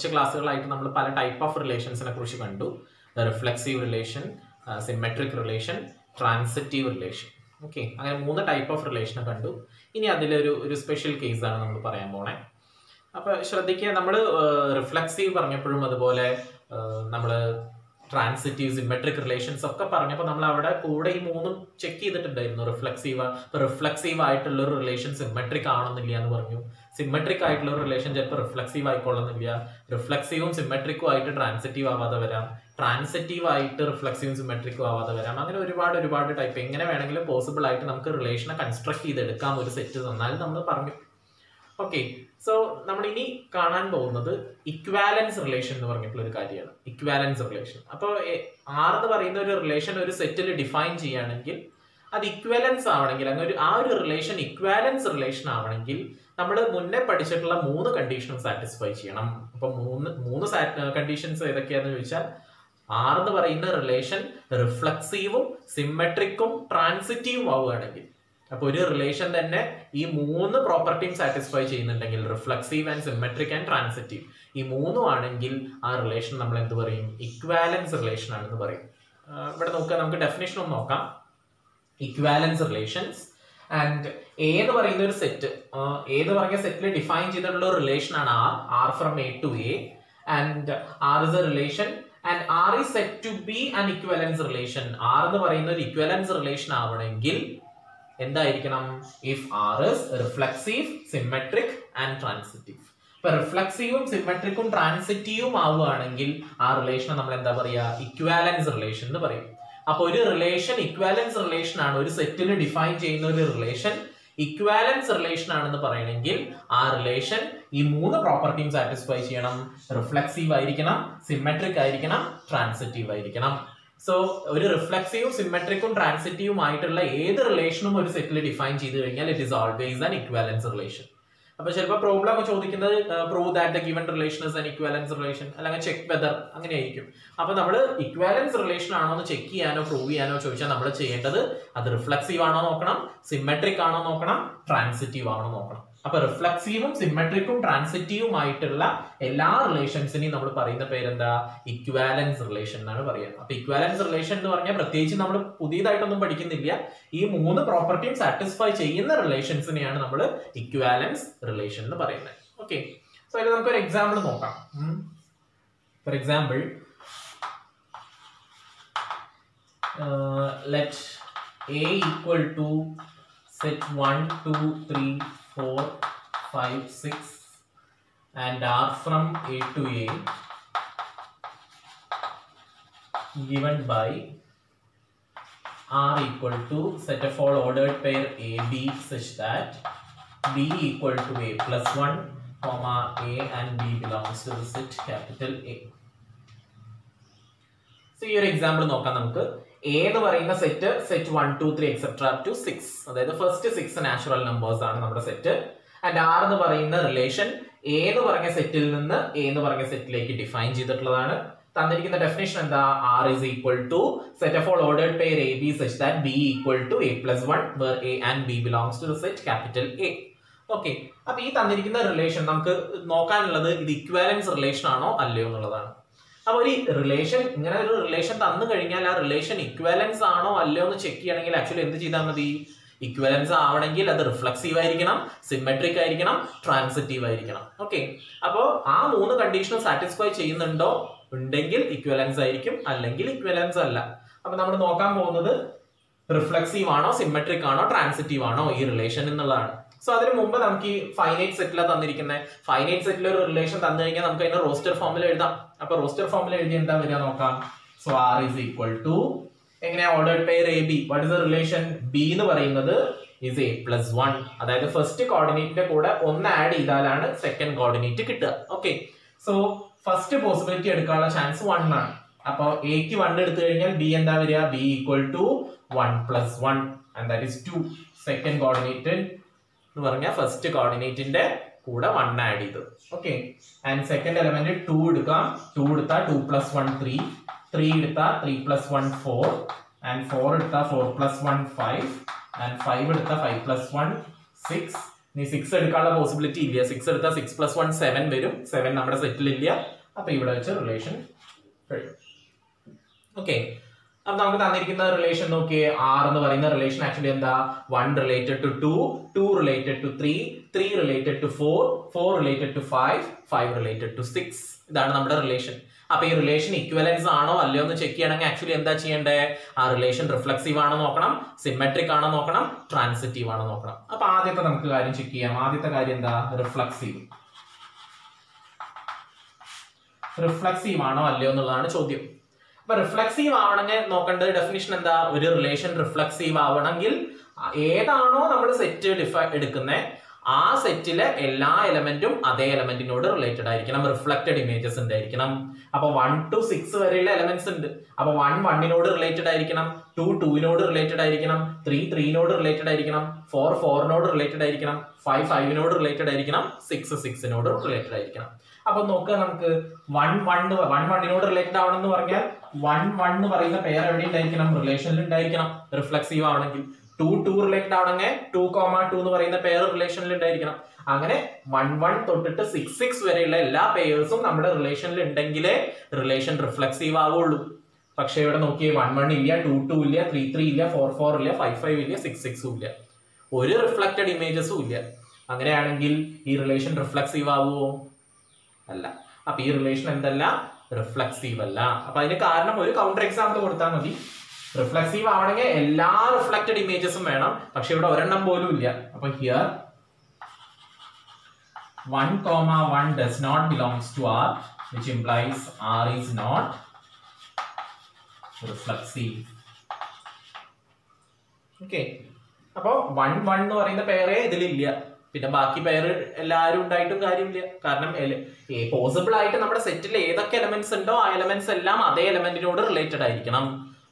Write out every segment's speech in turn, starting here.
കുറച്ച് ക്ലാസ്സുകളായിട്ട് നമ്മൾ പല ടൈപ്പ് ഓഫ് റിലേഷൻസിനെ കുറിച്ച് കണ്ടു. Reflexive relation, symmetric relation, transitive relation. Okay, അങ്ങനെ 3 ടൈപ്പ് ഓഫ് റിലേഷനെ കണ്ടു. ഇനി അതിലൊരു സ്പെഷ്യൽ കേസാണ് നമ്മൾ പറയാൻ പോണേ. അപ്പോൾ ശ്രദ്ധിക്കുക, നമ്മൾ റിഫ്ലെക്സീവ് പറഞ്ഞപ്പോഴും അതുപോലെ നമ്മൾ ട്രാൻസിറ്റീവ്, സിമെട്രിക് റിലേഷൻസ് ഒക്കെ പറഞ്ഞപ്പോൾ നമ്മൾ അവിടെ കൂടെ ഈ 3 ചെക്ക് ചെയ്തിട്ടുണ്ടായിരുന്നു. റിഫ്ലെക്സീവ് ആയിട്ടുള്ള ഒരു റിലേഷൻ സിമെട്രിക് ആണെന്നില്ല എന്ന് പറഞ്ഞു. സിമെട്രിക് ആയിട്ടുള്ള ഒരു റിലേഷൻ ചിലപ്പോൾ റിഫ്ലെക്സീവ് ആയിക്കൊള്ളുന്നില്ല. റിഫ്ലെക്സീവും സിമെട്രിക്കും ആയിട്ട് ട്രാൻസിറ്റീവ് ആവാതെ വരാം. ട്രാൻസിറ്റീവ് ആയിട്ട് റിഫ്ലെക്സീവും സിമെട്രിക്കും ആവാതെ വരാം. അങ്ങനെ ഒരുപാട് ടൈപ്പ് എങ്ങനെ വേണമെങ്കിലും പോസിബിൾ ആയിട്ട് നമുക്ക് റിലേഷനെ കൺസ്ട്രക്ട് ചെയ്തെടുക്കാം ഒരു സെറ്റ് തന്നാൽ നമ്മൾ പറഞ്ഞു. ഓക്കെ, സോ നമ്മൾ ഇനി കാണാൻ പോകുന്നത് ഇക്വാലൻസ് റിലേഷൻ എന്ന് പറഞ്ഞിട്ടുള്ള ഒരു കാര്യമാണ്. Equivalence relation. അപ്പോൾ R എന്ന് പറയുന്ന ഒരു റിലേഷൻ ഒരു സെറ്റിൽ ഡിഫൈൻ ചെയ്യുകയാണെങ്കിൽ അത് ഇക്വാലൻസ് ആവണമെങ്കിൽ, അങ്ങനെ ആ ഒരു റിലേഷൻ ഇക്വാലൻസ് റിലേഷൻ ആവണമെങ്കിൽ നമ്മൾ മുന്നേ പഠിച്ചിട്ടുള്ള 3 കണ്ടീഷനും സാറ്റിസ്ഫൈ ചെയ്യണം. അപ്പൊ മൂന്ന് കണ്ടീഷൻസ് ഏതൊക്കെയാണെന്ന് ചോദിച്ചാൽ, R എന്ന് പറയുന്ന റിലേഷൻ റിഫ്ലെക്സീവും സിമെട്രിക്കും ട്രാൻസിറ്റീവും ആവുകയാണെങ്കിൽ, അപ്പൊ ഒരു റിലേഷൻ തന്നെ ഈ 3 പ്രോപ്പർട്ടിയും സാറ്റിസ്ഫൈ ചെയ്യുന്നുണ്ടെങ്കിൽ, reflexive and symmetric and transitive, ഈ 3 ആണെങ്കിൽ ആ റിലേഷൻ നമ്മൾ എന്ത് പറയും? ഇക്വാലൻസ് റിലേഷൻ ആണെന്ന് പറയും. ഇവിടെ നോക്കുക, നമുക്ക് ഡെഫിനേഷൻ ഒന്ന് നോക്കാം. ഇക്വാലൻസ് റിലേഷൻസ് ആൻഡ് A എന്ന് പറയുന്ന ഒരു സെറ്റ്, A എന്ന് പറഞ്ഞ സെറ്റിൽ ഡിഫൈൻ ചെയ്തിട്ടുള്ള ഒരു റിലേഷൻ ആണ് R from A to A, and R is a relation and R is said to be an equivalence relation. R എന്ന് പറയുന്ന ഒരു ഇക്വാലൻസ് റിലേഷൻ ആവണമെങ്കിൽ എന്തായിരിക്കണം? If R is reflexive, symmetric and transitive. ഇപ്പൊ റിഫ്ലെക്സീവും സിമെട്രിക്കും ട്രാൻസിറ്റീവും ആവുകയാണെങ്കിൽ ആ റിലേഷനെ നമ്മൾ എന്താ പറയാ? ഇക്വാലൻസ് റിലേഷൻ എന്ന് പറയും. അപ്പൊ ഒരു റിലേഷൻ ഇക്വാലൻസ് റിലേഷൻ ആണ്, ഒരു സെറ്റിൽ ഡിഫൈൻ ചെയ്യുന്ന ഒരു റിലേഷൻ ഇക്വാലൻസ് റിലേഷൻ ആണെന്ന് പറയണമെങ്കിൽ ആ റിലേഷൻ ഈ 3 പ്രോപ്പർട്ടിയും സാറ്റിസ്ഫൈ ചെയ്യണം. റിഫ്ലെക്സീവ് ആയിരിക്കണം, സിമെട്രിക് ആയിരിക്കണം, ട്രാൻസിറ്റീവ് ആയിരിക്കണം. സോ ഒരു റിഫ്ലെക്സീവും സിമെട്രിക്കും ട്രാൻസിറ്റീവും ആയിട്ടുള്ള ഏത് റിലേഷനും ഒരു സെറ്റിൽ ഡിഫൈൻ ചെയ്ത് കഴിഞ്ഞാൽ it is always an equivalence relation. അപ്പൊ ചിലപ്പോൾ പ്രോബ്ലം ഒക്കെ ചോദിക്കുന്നത് prove that the given relation is an equivalence relation, അല്ലെങ്കിൽ ചെക്ക് വെദർ, അങ്ങനെ ആയിരിക്കും. അപ്പൊ നമ്മൾ ഇക്വാലൻസ് റിലേഷൻ ആണോ എന്ന് ചെക്ക് ചെയ്യാനോ പ്രൂവ് ചെയ്യാനോ ചോദിച്ചാൽ നമ്മൾ ചെയ്യേണ്ടത് അത് റിഫ്ലെക്സീവ് ആണോ നോക്കണം, സിമെട്രിക് ആണോ നോക്കണം, ട്രാൻസിറ്റീവ് ആണോ നോക്കണം. അപ്പൊ റിഫ്ലെക്സീവും സിമെട്രിക്കും ട്രാൻസിറ്റീവും ആയിട്ടുള്ള എല്ലാ റിലേഷൻസിനെയും നമ്മൾ പറയുന്ന പേരെന്താ? ഇക്വാലൻസ് റിലേഷൻ എന്നാണ് പറയുക. അപ്പൊ ഇക്വാലൻസ് റിലേഷൻ എന്ന് പറഞ്ഞാൽ പ്രത്യേകിച്ച് നമ്മൾ പുതിയതായിട്ടൊന്നും പഠിക്കുന്നില്ല. ഈ 3 പ്രോപ്പർട്ടിയും സാറ്റിസ്ഫൈ ചെയ്യുന്ന റിലേഷൻസിനെയാണ് നമ്മൾ ഇക്വാലൻസ് റിലേഷൻ എന്ന് പറയുന്നത്. ഓക്കെ, സോ ഇതിൽ നമുക്കൊരു എക്സാമ്പിൾ നോക്കാം. For example, let A equal to set 1, 2, 3, 4, 5, 6 and R from A to A given by R equal to set of all ordered pair AB such that B equal to A plus 1 comma A and B belongs to the set capital A. So ഈ ഒരു example നോക്കാം നമുക്ക്. A എന്ന് പറയുന്ന set 1, 2, 3 et cetera to 6, അതായത് first 6 natural numbers ആണ് നമ്മുടെ set. And R എന്ന് പറയുന്ന റിലേഷൻ A എന്ന് പറഞ്ഞ സെറ്റിൽ നിന്ന് A എന്ന് പറഞ്ഞ സെറ്റിലേക്ക് ഡിഫൈൻ ചെയ്തിട്ടുള്ളതാണ്. തന്നിരിക്കുന്ന ഡെഫിനേഷൻ എന്താ? R is equal to set of all ordered pair AB such that B equal to A plus 1 where A and B belongs to the set capital A. Okay, അപ്പൊ ഈ തന്നിരിക്കുന്ന relation നമുക്ക് നോക്കാനുള്ളത് ഇത് equivalence relation ആണോ അല്ലയോ എന്നുള്ളതാണ്. അപ്പൊ ഒരു റിലേഷൻ, ഇങ്ങനെ ഒരു റിലേഷൻ തന്നു കഴിഞ്ഞാൽ ആ റിലേഷൻ ഇക്വാലൻസ് ആണോ അല്ലയോ എന്ന് ചെക്ക് ചെയ്യണമെങ്കിൽ ആക്ച്വലി എന്ത് ചെയ്താൽ മതി? ഇക്വാലൻസ് ആവണമെങ്കിൽ അത് റിഫ്ലെക്സീവ് ആയിരിക്കണം, സിമെട്രിക് ആയിരിക്കണം, ട്രാൻസിറ്റീവ് ആയിരിക്കണം. ഓക്കെ, അപ്പോൾ ആ 3 കണ്ടീഷനും സാറ്റിസ്ഫൈ ചെയ്യുന്നുണ്ടോ? ഉണ്ടെങ്കിൽ ഇക്വാലൻസ് ആയിരിക്കും, അല്ലെങ്കിൽ ഇക്വാലൻസ് അല്ല. അപ്പൊ നമ്മൾ നോക്കാൻ പോകുന്നത് റിഫ്ലെക്സീവ് ആണോ, സിമെട്രിക് ആണോ, ട്രാൻസിറ്റീവ് ആണോ ഈ റിലേഷൻ എന്നുള്ളതാണ്. സോ അതിന് മുമ്പ് നമുക്ക് ഈ ഫൈനൈറ്റ് സെറ്റിലാണ് തന്നിരിക്കുന്നത്. ഫൈനൈറ്റ് സെറ്റിൽ ഒരു റിലേഷൻ തന്നു കഴിഞ്ഞാൽ നമുക്ക് അതിന്റെ റോസ്റ്റർ ഫോമിൽ എഴുതാം. അപ്പൊ റോസ്റ്റർ ഫോമിൽ എഴുതി എന്താ വരിക നോക്കാം. So R is equal to എങ്ങനെയാ? Ordered pair AB. What is the relation? B എന്ന് പറയുന്നത് is A plus 1, അതായത് ഫസ്റ്റ് കോർഡിനേറ്റിന്റെ കൂടെ 1 ആഡ് ചെയ്താലാണ് സെക്കൻഡ് കോർഡിനേറ്റ് കിട്ടുക. ഓക്കെ, സോ ഫസ്റ്റ് പോസിബിലിറ്റി എടുക്കാനുള്ള ചാൻസ് 1 ആണ്. അപ്പൊ Aക്ക് 1 എടുത്തു കഴിഞ്ഞാൽ B എന്താ വരിക? B equal to 1 plus 1 and that is 2. Second coordinate എന്ന് പറഞ്ഞാൽ ഫസ്റ്റ് കോർഡിനേറ്റിന്റെ കൂടെ 1 ആഡ് ചെയ്തു. ഓക്കെ, ആൻഡ് സെക്കൻഡ് എലമെന്റ് 2 എടുക്കാം. 2 എടുത്താൽ 2 plus 1 3, 3 എടുത്താൽ 3 plus 1 4, ആൻഡ് 4 എടുത്താൽ 4 plus 1 5, ആൻഡ് 5 എടുത്താൽ 5 plus 1 6. ഇനി 6 എടുക്കാനുള്ള പോസിബിലിറ്റി ഇല്ല. 6 എടുത്താൽ 6 plus 1 7 വരും. 7 നമ്മുടെ സെറ്റിൽ ഇല്ല. അപ്പൊ ഇവിടെ വെച്ച് റിലേഷൻ കഴിയും. ഓക്കെ, അപ്പൊ നമുക്ക് തന്നിരിക്കുന്ന റിലേഷൻ നോക്കിയേ. ആർ എന്ന് പറയുന്ന റിലേഷൻ ആക്ച്വലി എന്താ? 1 related to 2, 2 related to 3, 3 related to 4, 4 related to 5, 5 related to 6. ഇതാണ് നമ്മുടെ റിലേഷൻ. അപ്പൊ ഈ റിലേഷൻ ഇക്വലൻസ് ആണോ അല്ലയോ എന്ന് ചെക്ക് ചെയ്യണമെങ്കിൽ ആക്ച്വലി എന്താ ചെയ്യേണ്ടത്? ആ റിലേഷൻ റിഫ്ലെക്സീവ് ആണോ നോക്കണം, സിമെട്രിക് ആണോ നോക്കണം, ട്രാൻസിറ്റീവ് ആണോ നോക്കണം. അപ്പൊ ആദ്യത്തെ നമുക്ക് കാര്യം ചെക്ക് ചെയ്യാം. ആദ്യത്തെ കാര്യം എന്താ? റിഫ്ലെക്സീവ്. റിഫ്ലെക്സീവ് ആണോ അല്ലയോ എന്നുള്ളതാണ് ചോദ്യം. അപ്പൊ റിഫ്ലെക്സീവ് ആവണമെങ്കിൽ നോക്കേണ്ടത് ഡെഫിനിഷൻ എന്താ? ഒരു റിലേഷൻ റിഫ്ലെക്സീവ് ആവണമെങ്കിൽ ഏതാണോ നമ്മൾ സെറ്റ് എടുക്കുന്നത് ആ സെറ്റിലെ എല്ലാ എലമെന്റും അതേ എലമെന്റിനോട് റിലേറ്റഡ് ആയിരിക്കണം, റിഫ്ലക്റ്റഡ് ഇമേജസ് ഉണ്ടായിരിക്കണം. അപ്പൊ 1 to 6 വരെയുള്ള എലമെന്റ്സ് ഉണ്ട്. അപ്പൊ 1 1നോട് റിലേറ്റഡ് ആയിരിക്കണം, 2 2നോട് റിലേറ്റഡ് ആയിരിക്കണം, 3 3നോട് റിലേറ്റഡ് ആയിരിക്കണം, 4 4നോട് റിലേറ്റഡ് ആയിരിക്കണം, 5 5നോട് റിലേറ്റഡ് ആയിരിക്കണം, 6 6നോട് റിലേറ്റഡ് ആയിരിക്കണം. അപ്പൊ നോക്കുക, നമുക്ക് 1 1നോട് റിലേറ്റഡ് ആവണം എന്ന് പറഞ്ഞാൽ 1 1 എന്ന് പറയുന്ന പെയർ എവിടെ ഉണ്ടായിരിക്കണം? റിലേഷനിൽ ഉണ്ടായിരിക്കണം, റിഫ്ലെക്സീവ് ആവണമെങ്കിൽ. 2 2 റിലേറ്റഡ് ആവണമെങ്കിൽ 2, 2 എന്ന് പറയുന്ന പെയർ റിലേഷനിൽ ഉണ്ടായിരിക്കണം. അങ്ങനെ 1 1 തൊട്ടിട്ട് 6 6 വരെയുള്ള എല്ലാ പെയേഴ്സും നമ്മുടെ റിലേഷനിൽ ഉണ്ടെങ്കിലേ റിലേഷൻ റിഫ്ലെക്സീവ് ആവുള്ളൂ. പക്ഷെ ഇവിടെ നോക്കിയേ, 1 1 ഇല്ല, 2 2 ഇല്ല, 3 3 ഇല്ല, 4 4 ഇല്ല, 5 5 ഇല്ല, 6 6 ഇല്ല, ഒരു റിഫ്ലക്റ്റഡ് ഇമേജസും ഇല്ല. അങ്ങനെയാണെങ്കിൽ ഈ റിലേഷൻ റിഫ്ലെക്സീവ് ആവുമോ? അല്ല. അപ്പൊ ഈ റിലേഷൻ എന്തല്ല? റിഫ്ലെക്സീവ് അല്ല. അപ്പൊ അതിന് കാരണം ഒരു കൗണ്ടർ എക്സാമ്പിൾ കൊടുത്താൽ മതി. റിഫ്ലെക്സീവ് ആവണമെങ്കിൽ എല്ലാ റിഫ്ലക്റ്റഡ് ഇമേജസും വേണം, പക്ഷെ ഇവിടെ ഒരെണ്ണം പോലും ഇല്ല. അപ്പൊ here 1, 1 does not belongs to R, which implies R is not reflexive. Okay, അപ്പൊ 1 1 എന്ന് പറയുന്ന പെയറേ ഇതിലില്ല. പിന്നെ ബാക്കി പെയർ എല്ലാവരും ഉണ്ടായിട്ടും കാര്യമില്ല. കാരണം പോസിബിൾ ആയിട്ട് നമ്മുടെ സെറ്റിൽ ഏതൊക്കെ എലമെന്റ്സ് ഉണ്ടോ ആ എലമെന്റ്സ് എല്ലാം അതേ എലമെന്റിനോട് റിലേറ്റഡ് ആയിരിക്കണം.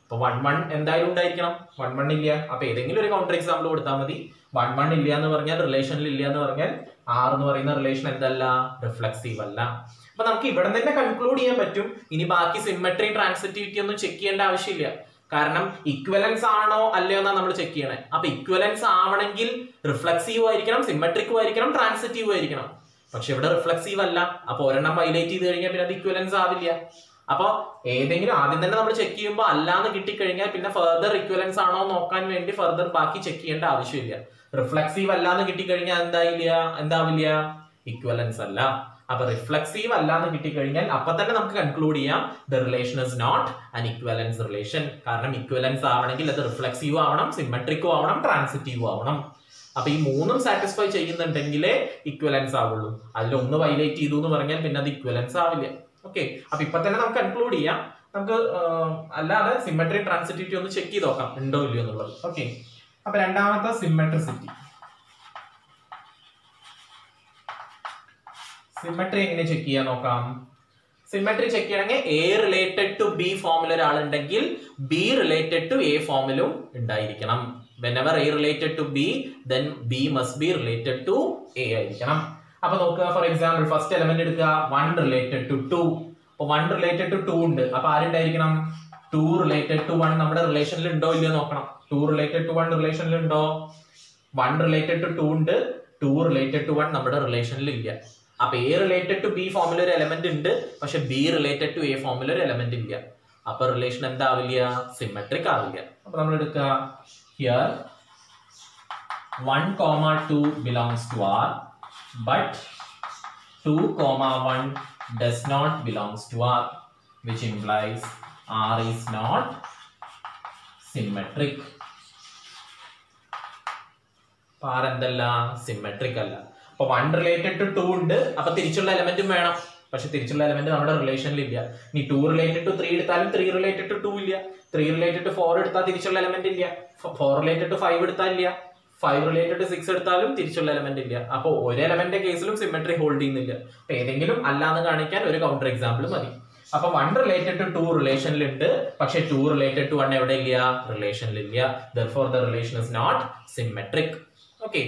അപ്പൊ 1 1 എന്തായാലും ഉണ്ടായിരിക്കണം. 1 1 ഇല്ല. അപ്പൊ ഏതെങ്കിലും ഒരു കൗണ്ടർ എക്സാമ്പിൾ കൊടുത്താൽ മതി. 1 1 ഇല്ല എന്ന് പറഞ്ഞാൽ, റിലേഷനിൽ ഇല്ല എന്ന് പറഞ്ഞാൽ, R എന്ന് പറയുന്ന റിലേഷൻ എന്തല്ല? റിഫ്ലെക്സീവ് അല്ല. അപ്പൊ നമുക്ക് ഇവിടെ തന്നെ കൺക്ലൂഡ് ചെയ്യാൻ പറ്റും. ഇനി ബാക്കി സിമെട്രി ട്രാൻസിറ്റിവിറ്റി ഒന്നും ചെക്ക് ചെയ്യേണ്ട ആവശ്യമില്ല. കാരണം ഇക്വലൻസ് ആണോ അല്ലയോ എന്നാ നമ്മൾ ചെക്ക് ചെയ്യണേ. അപ്പൊ ഇക്വലൻസ് ആവണമെങ്കിൽ റിഫ്ലെക്സീവ് ആയിരിക്കണം, സിമെട്രിക്കും ആയിരിക്കണം, ട്രാൻസിറ്റീവ് ആയിരിക്കണം. പക്ഷെ ഇവിടെ റിഫ്ലെക്സീവ് അല്ല. അപ്പൊ ഒരെണ്ണം ഹൈലൈറ്റ് ചെയ്ത് കഴിഞ്ഞാൽ പിന്നെ അത് ഇക്വലൻസ് ആവില്ല. അപ്പൊ ഏതെങ്കിലും ആദ്യം തന്നെ നമ്മൾ ചെക്ക് ചെയ്യുമ്പോൾ അല്ലാന്ന് കിട്ടിക്കഴിഞ്ഞാൽ പിന്നെ ഫർദർ ഇക്വലൻസ് ആണോ നോക്കാൻ വേണ്ടി ഫർദർ ബാക്കി ചെക്ക് ചെയ്യേണ്ട ആവശ്യമില്ല. റിഫ്ലെക്സീവ് അല്ലാന്ന് കിട്ടിക്കഴിഞ്ഞാൽ എന്താവില്ല? ഇക്വലൻസ് അല്ല. അപ്പൊ റിഫ്ലെക്സീവ് അല്ലാന്ന് കിട്ടിക്കഴിഞ്ഞാൽ അപ്പൊ തന്നെ നമുക്ക് കൺക്ലൂഡ് ചെയ്യാം the relation is not an equivalence relation. കാരണം ഇക്വലൻസ് ആവണമെങ്കിൽ അത് റിഫ്ലെക്സീവ് ആവണം, സിമെട്രിക്കും ആവണം, ട്രാൻസിറ്റീവ് ആവണം. അപ്പൊ ഈ മൂന്നും സാറ്റിസ്ഫൈ ചെയ്യുന്നുണ്ടെങ്കിലേ ഇക്വലൻസ് ആവുള്ളൂ. അതിലൊന്ന് വൈലേറ്റ് ചെയ്തു എന്ന് പറഞ്ഞാൽ പിന്നെ അത് ഇക്വലൻസ് ആവില്ല. ഓക്കെ, അപ്പൊ ഇപ്പൊ തന്നെ നമുക്ക് കൺക്ലൂഡ് ചെയ്യാം. നമുക്ക് അല്ലാതെ സിമെട്രി ട്രാൻസിറ്റിവിറ്റി ഒന്ന് ചെക്ക് ചെയ്ത് നോക്കാം ഉണ്ടോ ഇല്ലയോ എന്നുള്ളത്. ഓക്കെ, അപ്പൊ രണ്ടാമത്തെ സിമെട്രിസിറ്റി. സിമെട്രി എങ്ങനെ ചെക്ക് ചെയ്യാൻ നോക്കാം? സിമെട്രി ചെക്ക് ചെയ്യണമെങ്കിൽ എ റിലേറ്റഡ് ടു ബി ഫോമിൽ ഒരാളുണ്ടെങ്കിൽ ബി റിലേറ്റഡ് ടു എ ഫോമിലും ഉണ്ടായിരിക്കണം. whenever A related to B, then B must be related to A ആയിരിക്കണം. അപ്പൊ നോക്കുക, ഫോർ എക്സാമ്പിൾ ഫസ്റ്റ് എലമെന്റ് എടുക്കുക, 1 റിലേറ്റഡ് ടു 2. അപ്പൊ 1 റിലേറ്റഡ് ടു 2 ഉണ്ട്. അപ്പൊ ആരുണ്ടായിരിക്കണം? 2 റിലേറ്റഡ് ടു 1 നമ്മുടെ റിലേഷനിൽ ഉണ്ടോ ഇല്ലയോ നോക്കണം. 2 റിലേറ്റഡ് ടു 1 റിലേഷനിൽ ഉണ്ടോ? 1 റിലേറ്റഡ് ടു 2 ഉണ്ട്, 2 റിലേറ്റഡ് ടു 1 നമ്മുടെ റിലേഷനിൽ ഇല്ല. അപ്പൊ എ റിലേറ്റഡ് ടു ബി ഫോമിൽ ഒരു എലമെന്റ് ഉണ്ട്, പക്ഷെ ബി റിലേറ്റഡ് ടു എ ഫോമിൽ ഒരു എലമെന്റ് ഇല്ല. അപ്പൊ റിലേഷൻ എന്താവില്ല? സിമെട്രിക് ആവില്ല. അപ്പൊ നമ്മൾ എടുക്കുക, here 1, 2 belongs to R, but 2, 1 does not belongs to R, which implies R is not symmetric. R എന്തല്ല? സിമെട്രിക് അല്ല. അപ്പൊ 1 റിലേറ്റഡ് ടു 2 ഉണ്ട്, അപ്പൊ തിരിച്ചുള്ള എലമെന്റും വേണം, പക്ഷെ തിരിച്ചുള്ള എലമെന്റ് നമ്മുടെ റിലേഷനിൽ ഇല്ല. ഇനി 2 റിലേറ്റഡ് ടു 3 എടുത്താലും 3 റിലേറ്റഡ് ടു 2 ഇല്ല. 3 റിലേറ്റഡ് ടു 4 എടുത്താൽ തിരിച്ചുള്ള എലമെന്റ് ഇല്ല. 4 റിലേറ്റഡ് ടു 5 എടുത്താൽ ഇല്ല. 5 റിലേറ്റഡ് ടു 6 എടുത്താലും തിരിച്ചുള്ള എലമെന്റ് ഇല്ല. അപ്പൊ ഒരു എലമെന്റ് കേസിലും സിമെട്രി ഹോൾഡ് ചെയ്യുന്നില്ല. അപ്പൊ ഏതെങ്കിലും അല്ലാന്ന് കാണിക്കാൻ ഒരു കൗണ്ടർ എക്സാമ്പിൾ മതി. അപ്പൊ 1 റിലേറ്റഡ് ടു 2 റിലേഷനിലുണ്ട്, പക്ഷെ 2 റിലേറ്റഡ് ടു 1 എവിടെ ഇല്ല? റിലേഷനിൽ ഇല്ല. Therefore the relation is not symmetric. Okay,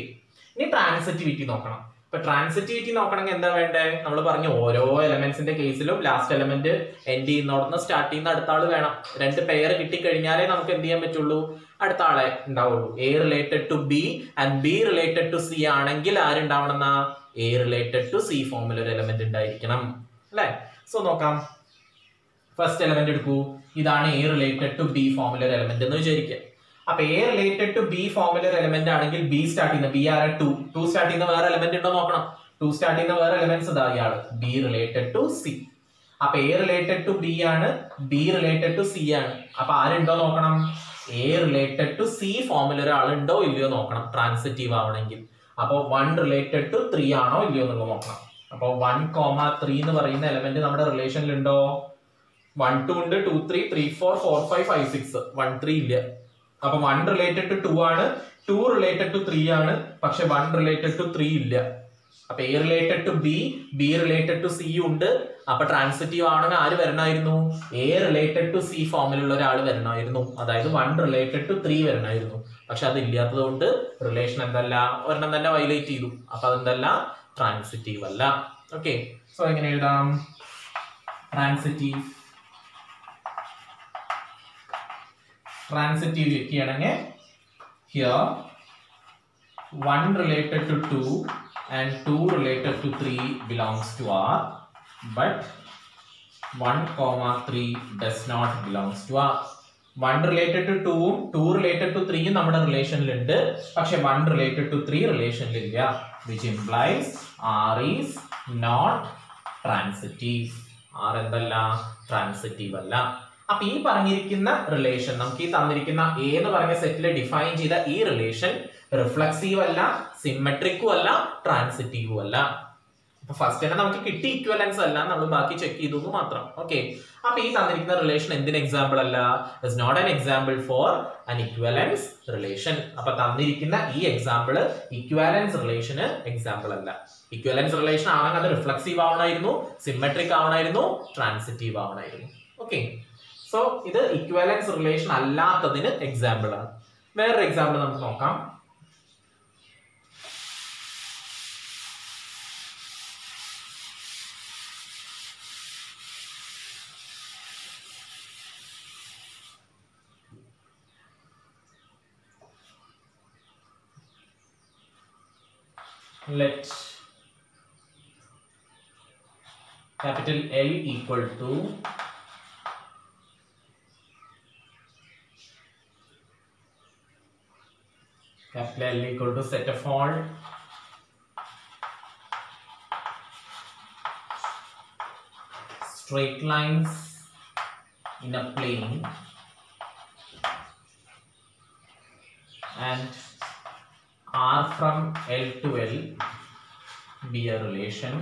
ഇനി ട്രാൻസിറ്റിവിറ്റി നോക്കണം. ഇപ്പൊ ട്രാൻസിറ്റിവിറ്റി നോക്കണമെങ്കിൽ എന്താ വേണ്ടേ? നമ്മൾ പറഞ്ഞു ഓരോ എലമെന്റ്സിന്റെ കേസിലും ലാസ്റ്റ് എലമെന്റ് എൻഡ് ചെയ്യുന്നോടന്ന് സ്റ്റാർട്ട് ചെയ്യുന്ന അടുത്ത ആള് വേണം. 2 പെയർ കിട്ടിക്കഴിഞ്ഞാലേ നമുക്ക് എന്ത് ചെയ്യാൻ പറ്റുള്ളൂ? അടുത്ത ആളെ ഉണ്ടാവുള്ളൂ. A related to B and B related to C ആണെങ്കിൽ ആരുണ്ടാവണം? എ റിലേറ്റഡ് ടു സി ഫോമിൽ ഒരു എലമെന്റ് ഉണ്ടായിരിക്കണം, അല്ലെ? സോ നോക്കാം. ഫസ്റ്റ് എലമെന്റ് എടുക്കൂ. ഇതാണ് A related to B former element എന്ന് വിചാരിക്കുക. അപ്പൊ A related to B former element ആണെങ്കിൽ ബി സ്റ്റാർട്ട് ചെയ്യുന്ന ബി ആര 2 സ്റ്റാർട്ട് ചെയ്യുന്ന വേറെ എലമെന്റ് ഉണ്ടോ നോക്കണം. 2 സ്റ്റാർട്ട് ചെയ്യുന്ന വേറെ എലമെന്റ്സ് ഇതാ ഇയാള് ബി റിലേറ്റഡ് ടു സി. അപ്പൊ എ റിലേറ്റഡ് ടു ബി ആണ്, ബി റിലേറ്റഡ് ടു സി ആണ്. അപ്പൊ ആരുണ്ടോ നോക്കണം. എ റിലേറ്റഡ് ടു സി ഫോമിൽ ഒരാളുണ്ടോ ഇല്ലയോ നോക്കണം ട്രാൻസിറ്റീവ് ആവണമെങ്കിൽ. അപ്പൊ 1 റിലേറ്റഡ് ടു 3 ആണോ ഇല്ലയോ എന്നുള്ളത് നോക്കണം. അപ്പൊ 1,3 എന്ന് പറയുന്ന എലമെന്റ് നമ്മുടെ റിലേഷനിൽ ഉണ്ടോ. 1 2 ഉണ്ട്, 2 3 3 4 4 5 5 6 1 3 ഇല്ല. അപ്പൊ 1 റിലേറ്റഡ് ടു 2 ആണ്, 2 റിലേറ്റഡ് ടു 3 ആണ്, പക്ഷെ 1 റിലേറ്റഡ് ടു 3 ഇല്ല. അപ്പൊ A related to B, B related to C ഉണ്ട്. അപ്പൊ ട്രാൻസിറ്റീവ് ആണെങ്കിൽ ആര് വരണമായിരുന്നു. എ റിലേറ്റഡ് ടു സി ഫോമിലുള്ള ഒരാൾ വരണമായിരുന്നു. അതായത് 1 റിലേറ്റഡ് ടു 3 വരണമായിരുന്നു. പക്ഷെ അത് ഇല്ലാത്തത് കൊണ്ട് റിലേഷൻ എന്തല്ല, ഒരെണ്ണം തന്നെ വയലേറ്റ് ചെയ്തു. അപ്പൊ അതെന്തല്ല, ട്രാൻസിറ്റീവ് അല്ല. ഓക്കെ, സോ എങ്ങനെ എഴുതാം. ട്രാൻസിറ്റീവ് ചെയ്യണമെങ്കിൽ here 1 related to 2 and 2 related to 3 belongs to R, but 1,3 does not belongs to R. 1 related to 2 ഉം 2 related to 3 നമ്മുടെ റിലേഷനിൽ ഉണ്ട്, പക്ഷെ 1 related to 3 റിലേഷനിൽ ഇല്ല. which implies R is not transitive. R എന്തല്ല, ട്രാൻസിറ്റീവ് അല്ല. അപ്പൊ ഈ പറഞ്ഞിരിക്കുന്ന റിലേഷൻ, നമുക്ക് ഈ തന്നിരിക്കുന്ന എ എന്ന് പറഞ്ഞ സെറ്റിൽ ഡിഫൈൻ ചെയ്ത ഈ റിലേഷൻ റിഫ്ലക്സീവ് അല്ല, സിമെട്രിക്കും അല്ല, ട്രാൻസിറ്റീവും അല്ല. അപ്പൊ ഫസ്റ്റ് തന്നെ നമുക്ക് കിട്ടി ഇക്വലൻസ് അല്ല, നമ്മൾ ബാക്കി ചെക്ക് ചെയ്തു മാത്രം. ഓക്കെ, അപ്പൊ ഈ തന്നിരിക്കുന്ന റിലേഷൻ എന്തിന് എക്സാമ്പിൾ അല്ല, is not an example for an equivalence relation. അപ്പൊ തന്നിരിക്കുന്ന ഈ എക്സാമ്പിൾ ഇക്വലൻസ് റിലേഷന് എക്സാമ്പിൾ അല്ല. ഇക്വലൻസ് റിലേഷൻ ആണെങ്കിൽ അത് റിഫ്ലക്സീവ് ആവണമായിരുന്നു, സിമെട്രിക് ആവണമായിരുന്നു, ട്രാൻസിറ്റീവ് ആവണമായിരുന്നു. ഓക്കെ, സോ ഇത് ഇക്വലൻസ് റിലേഷൻ അല്ലാത്തതിന് എക്സാമ്പിൾ ആണ്. വേറൊരു എക്സാമ്പിൾ നമുക്ക് നോക്കാം. Let capital L equal to capital L equal to set of all straight lines in a plane and R from L to L be a relation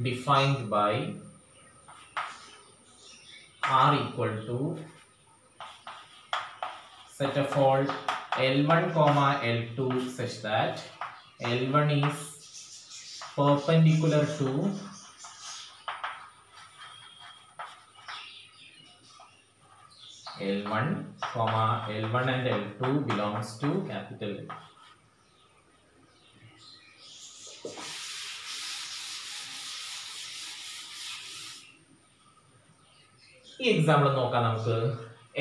defined by R equal to set of all L1 comma L2 such that L1 is perpendicular to L1 comma L1 and L2 belongs to capital L. ഈ example നോക്കാം നമുക്ക്.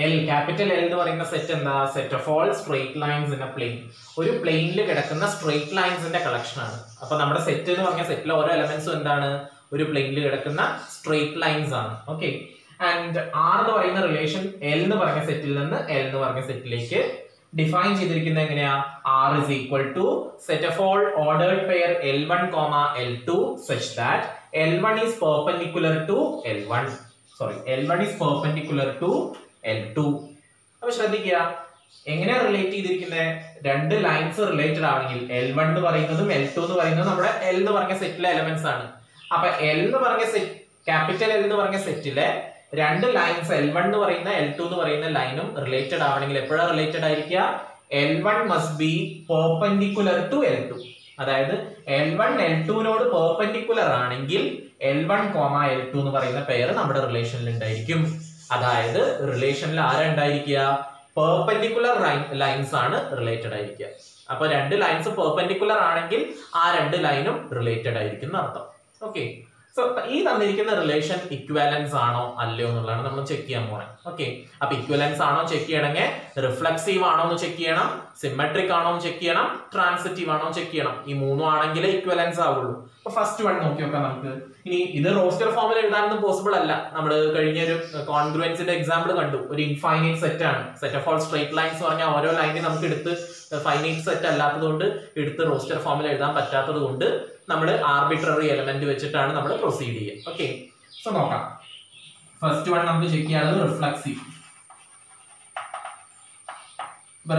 L capital L എന്ന് പറയുന്ന set എന്താ, set of all straight lines in a plane. ഒരു പ്ലെയിനിൽ കിടക്കുന്ന straight ലൈൻസിന്റെ collection ആണ്. അപ്പൊ നമ്മുടെ സെറ്റ് എന്ന് പറഞ്ഞ സെറ്റിലെ ഓരോ എലമെന്റ്സും എന്താണ്, ഒരു പ്ലെയിനിൽ കിടക്കുന്ന സ്ട്രെയിറ്റ് ലൈൻസ് ആണ്. ഓക്കെ, ആൻഡ് ആർ എന്ന് പറയുന്ന റിലേഷൻ എൽ എന്ന് പറഞ്ഞ സെറ്റിൽ നിന്ന് എൽ എന്ന് പറഞ്ഞ സെറ്റിലേക്ക് ഡിഫൈൻ ചെയ്തിരിക്കുന്നത് എങ്ങനെയാ, R is equal to set of all ordered pair L1 comma L2 such that L1 is perpendicular to L1. L1 is perpendicular to L2. അപ്പൊ ശ്രദ്ധിക്കുക എങ്ങനെയാ റിലേറ്റ് ചെയ്തിരിക്കുന്നത്. രണ്ട് ലൈൻസ് റിലേറ്റഡ് ആണെങ്കിൽ L1 എന്ന് പറയുന്നതും L2 എന്ന് പറയുന്നതും നമ്മുടെ L എന്ന് പറഞ്ഞ സെറ്റിലെ എലമെന്റ്സ് ആണ്. അപ്പൊ L എന്ന് പറഞ്ഞ സെറ്റ്, ക്യാപിറ്റൽ L എന്ന് പറഞ്ഞ സെറ്റിലെ രണ്ട് ലൈൻസ് L1 എന്ന് പറയുന്ന L2 എന്ന് പറയുന്ന ലൈനും റിലേറ്റഡ് ആവണമെങ്കിൽ എപ്പോഴാണ് റിലേറ്റഡ് ആയിരിക്കുക, L1 must be perpendicular to L2. അതായത് L1 L2നോട് പെർപെൻഡിക്കുലർ ആണെങ്കിൽ L1 comma L2 എന്ന് പറയുന്ന പെയർ നമ്മുടെ റിലേഷനിൽ ഉണ്ടായിരിക്കും. അതായത് റിലേഷനിൽ ആരാ ഉണ്ടായിരിക്കുക, പെർപെൻഡിക്കുലർ ലൈൻസ് ആണ് റിലേറ്റഡ് ആയിരിക്കുക. അപ്പൊ രണ്ട് ലൈൻസ് പെർപെൻഡിക്കുലർ ആണെങ്കിൽ ആ രണ്ട് ലൈനും റിലേറ്റഡ് ആയിരിക്കും എന്നർത്ഥം. ഓക്കെ, സോ ഈ തന്നിരിക്കുന്ന റിലേഷൻ ഇക്വാലൻസ് ആണോ അല്ലയോ എന്നുള്ളതാണ് നമ്മൾ ചെക്ക് ചെയ്യാൻ പോണേ. ഓക്കെ, അപ്പൊ ഇക്വാലൻസ് ആണോ ചെക്ക് ചെയ്യണമെങ്കിൽ റിഫ്ലക്സീവ് ആണോ എന്ന് ചെക്ക് ചെയ്യണം, സിമെട്രിക് ആണോ എന്ന് ചെക്ക് ചെയ്യണം, ട്രാൻസിറ്റീവ് ആണോ ചെക്ക് ചെയ്യണം. ഈ മൂന്നും ആണെങ്കിൽ ഇക്വാലൻസ് ആവുള്ളൂ. അപ്പൊ ഫസ്റ്റ് വൺ നോക്കി നോക്കാം നമുക്ക്. ഇനി ഇത് റോസ്റ്റർ ഫോമിൽ എഴുതാനൊന്നും പോസിബിൾ അല്ല. നമ്മൾ കഴിഞ്ഞൊരു കോൺഗ്രുവൻസിന്റെ എക്സാമ്പിൾ കണ്ടു. ഒരു ഇൻഫൈനൈറ്റ് സെറ്റ് ആണ്. Set of all straight lines പറഞ്ഞാൽ ഓരോ ലൈനിൽ നമുക്ക് എടുത്ത് ഫൈനൈറ്റ് സെറ്റ് അല്ലാത്തത് കൊണ്ട് എടുത്ത് റോസ്റ്റർ ഫോമിൽ എഴുതാൻ പറ്റാത്തത് കൊണ്ട് നമ്മൾ ആർബിട്രറി എലമെന്റ് വെച്ചിട്ടാണ് നമ്മൾ പ്രൊസീഡ് ചെയ്യുക. ഓക്കെ, സോ നോക്കാം. ഫസ്റ്റ് വൺ നമുക്ക് ചെക്ക് ചെയ്യാനുള്ളത് റിഫ്ലക്സീവ്.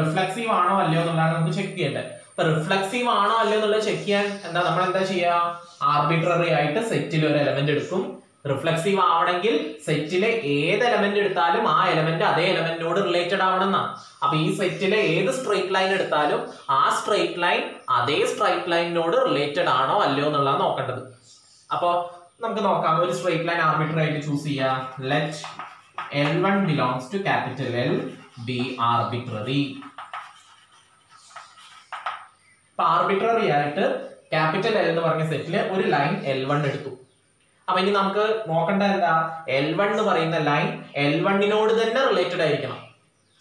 റിഫ്ലക്സീവ് ആണോ അല്ലയോ എന്നുള്ളതാണ് നമുക്ക് ചെക്ക് ചെയ്യേണ്ടത്. അപ്പൊ റിഫ്ലക്സീവ് ആണോ അല്ലയോ എന്നുള്ളത് ചെക്ക് ചെയ്യാൻ നമ്മൾ എന്താ ചെയ്യുക? ആർബിട്രറി ആയിട്ട് സെറ്റിൽ ഒരു എലമെന്റ് എടുക്കും. റിഫ്ലക്സീവ് ആവണമെങ്കിൽ സെറ്റിലെ ഏത് എലമെന്റ് എടുത്താലും ആ എലമെന്റ് അതേ എലമെന്റിനോട് റിലേറ്റഡ് ആവണം എന്നാ. അപ്പൊ ഈ സെറ്റിലെ ഏത് സ്ട്രേറ്റ് ലൈൻ എടുത്താലും ആ സ്ട്രേറ്റ് ലൈൻ അതേ സ്ട്രേറ്റ് ലൈനിനോട് റിലേറ്റഡ് ആണോ അല്ലയോ എന്നുള്ളതാണ് നോക്കേണ്ടത്. അപ്പൊ നമുക്ക് നോക്കാം. ഒരു സ്ട്രേറ്റ് ലൈൻ ആർബിട്രറി ആയിട്ട് ചൂസ് ചെയ്യാം. Let L1 belongs to capital L be arbitrary. അപ്പൊ ആർബിട്രറി ആയിട്ട് ക്യാപിറ്റൽ L എന്ന് പറഞ്ഞ സെറ്റില് ഒരു ലൈൻ L1 എടുത്തു. അപ്പൊ ഇനി നമുക്ക് നോക്കേണ്ട എന്താ? L1 എന്ന് പറയുന്ന ലൈൻ L1നോട് തന്നെ റിലേറ്റഡ് ആയിരിക്കണം.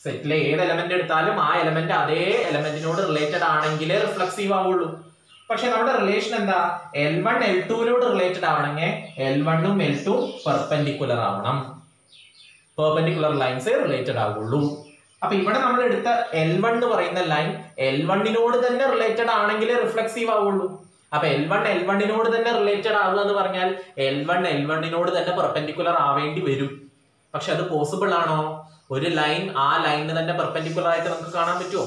സെറ്റിലെ ഏത് എലമെന്റ് എടുത്താലും ആ എലമെന്റ് അതേ എലമെന്റിനോട് റിലേറ്റഡ് ആണെങ്കിലേ റിഫ്ലക്സീവ് ആവുള്ളൂ. പക്ഷെ നമ്മുടെ റിലേഷൻ എന്താ? L1 L2നോട് റിലേറ്റഡ് ആവണമെങ്കിൽ L1ഉം L2ഉം പെർപെൻഡിക്കുലർ ആവണം. പെർപെൻഡിക്കുലർ ലൈൻസ് റിലേറ്റഡ് ആവുള്ളൂ. അപ്പൊ ഇവിടെ നമ്മൾ എടുത്ത L1 എന്ന് പറയുന്ന ലൈൻ L1നോട് തന്നെ റിലേറ്റഡ് ആണെങ്കിലേ റിഫ്ലക്സീവ് ആവുള്ളൂ. അപ്പൊ L1 L1നോട് തന്നെ റിലേറ്റഡ് ആവുക എന്ന് പറഞ്ഞാൽ L1 L1നോട് തന്നെ പെർപെൻഡിക്കുലർ ആവേണ്ടി വരും. പക്ഷെ അത് പോസിബിൾ ആണോ? ഒരു ലൈൻ ആ ലൈനിന് തന്നെ പെർപെൻഡിക്കുലർ ആയിട്ട് നമുക്ക് കാണാൻ പറ്റുമോ?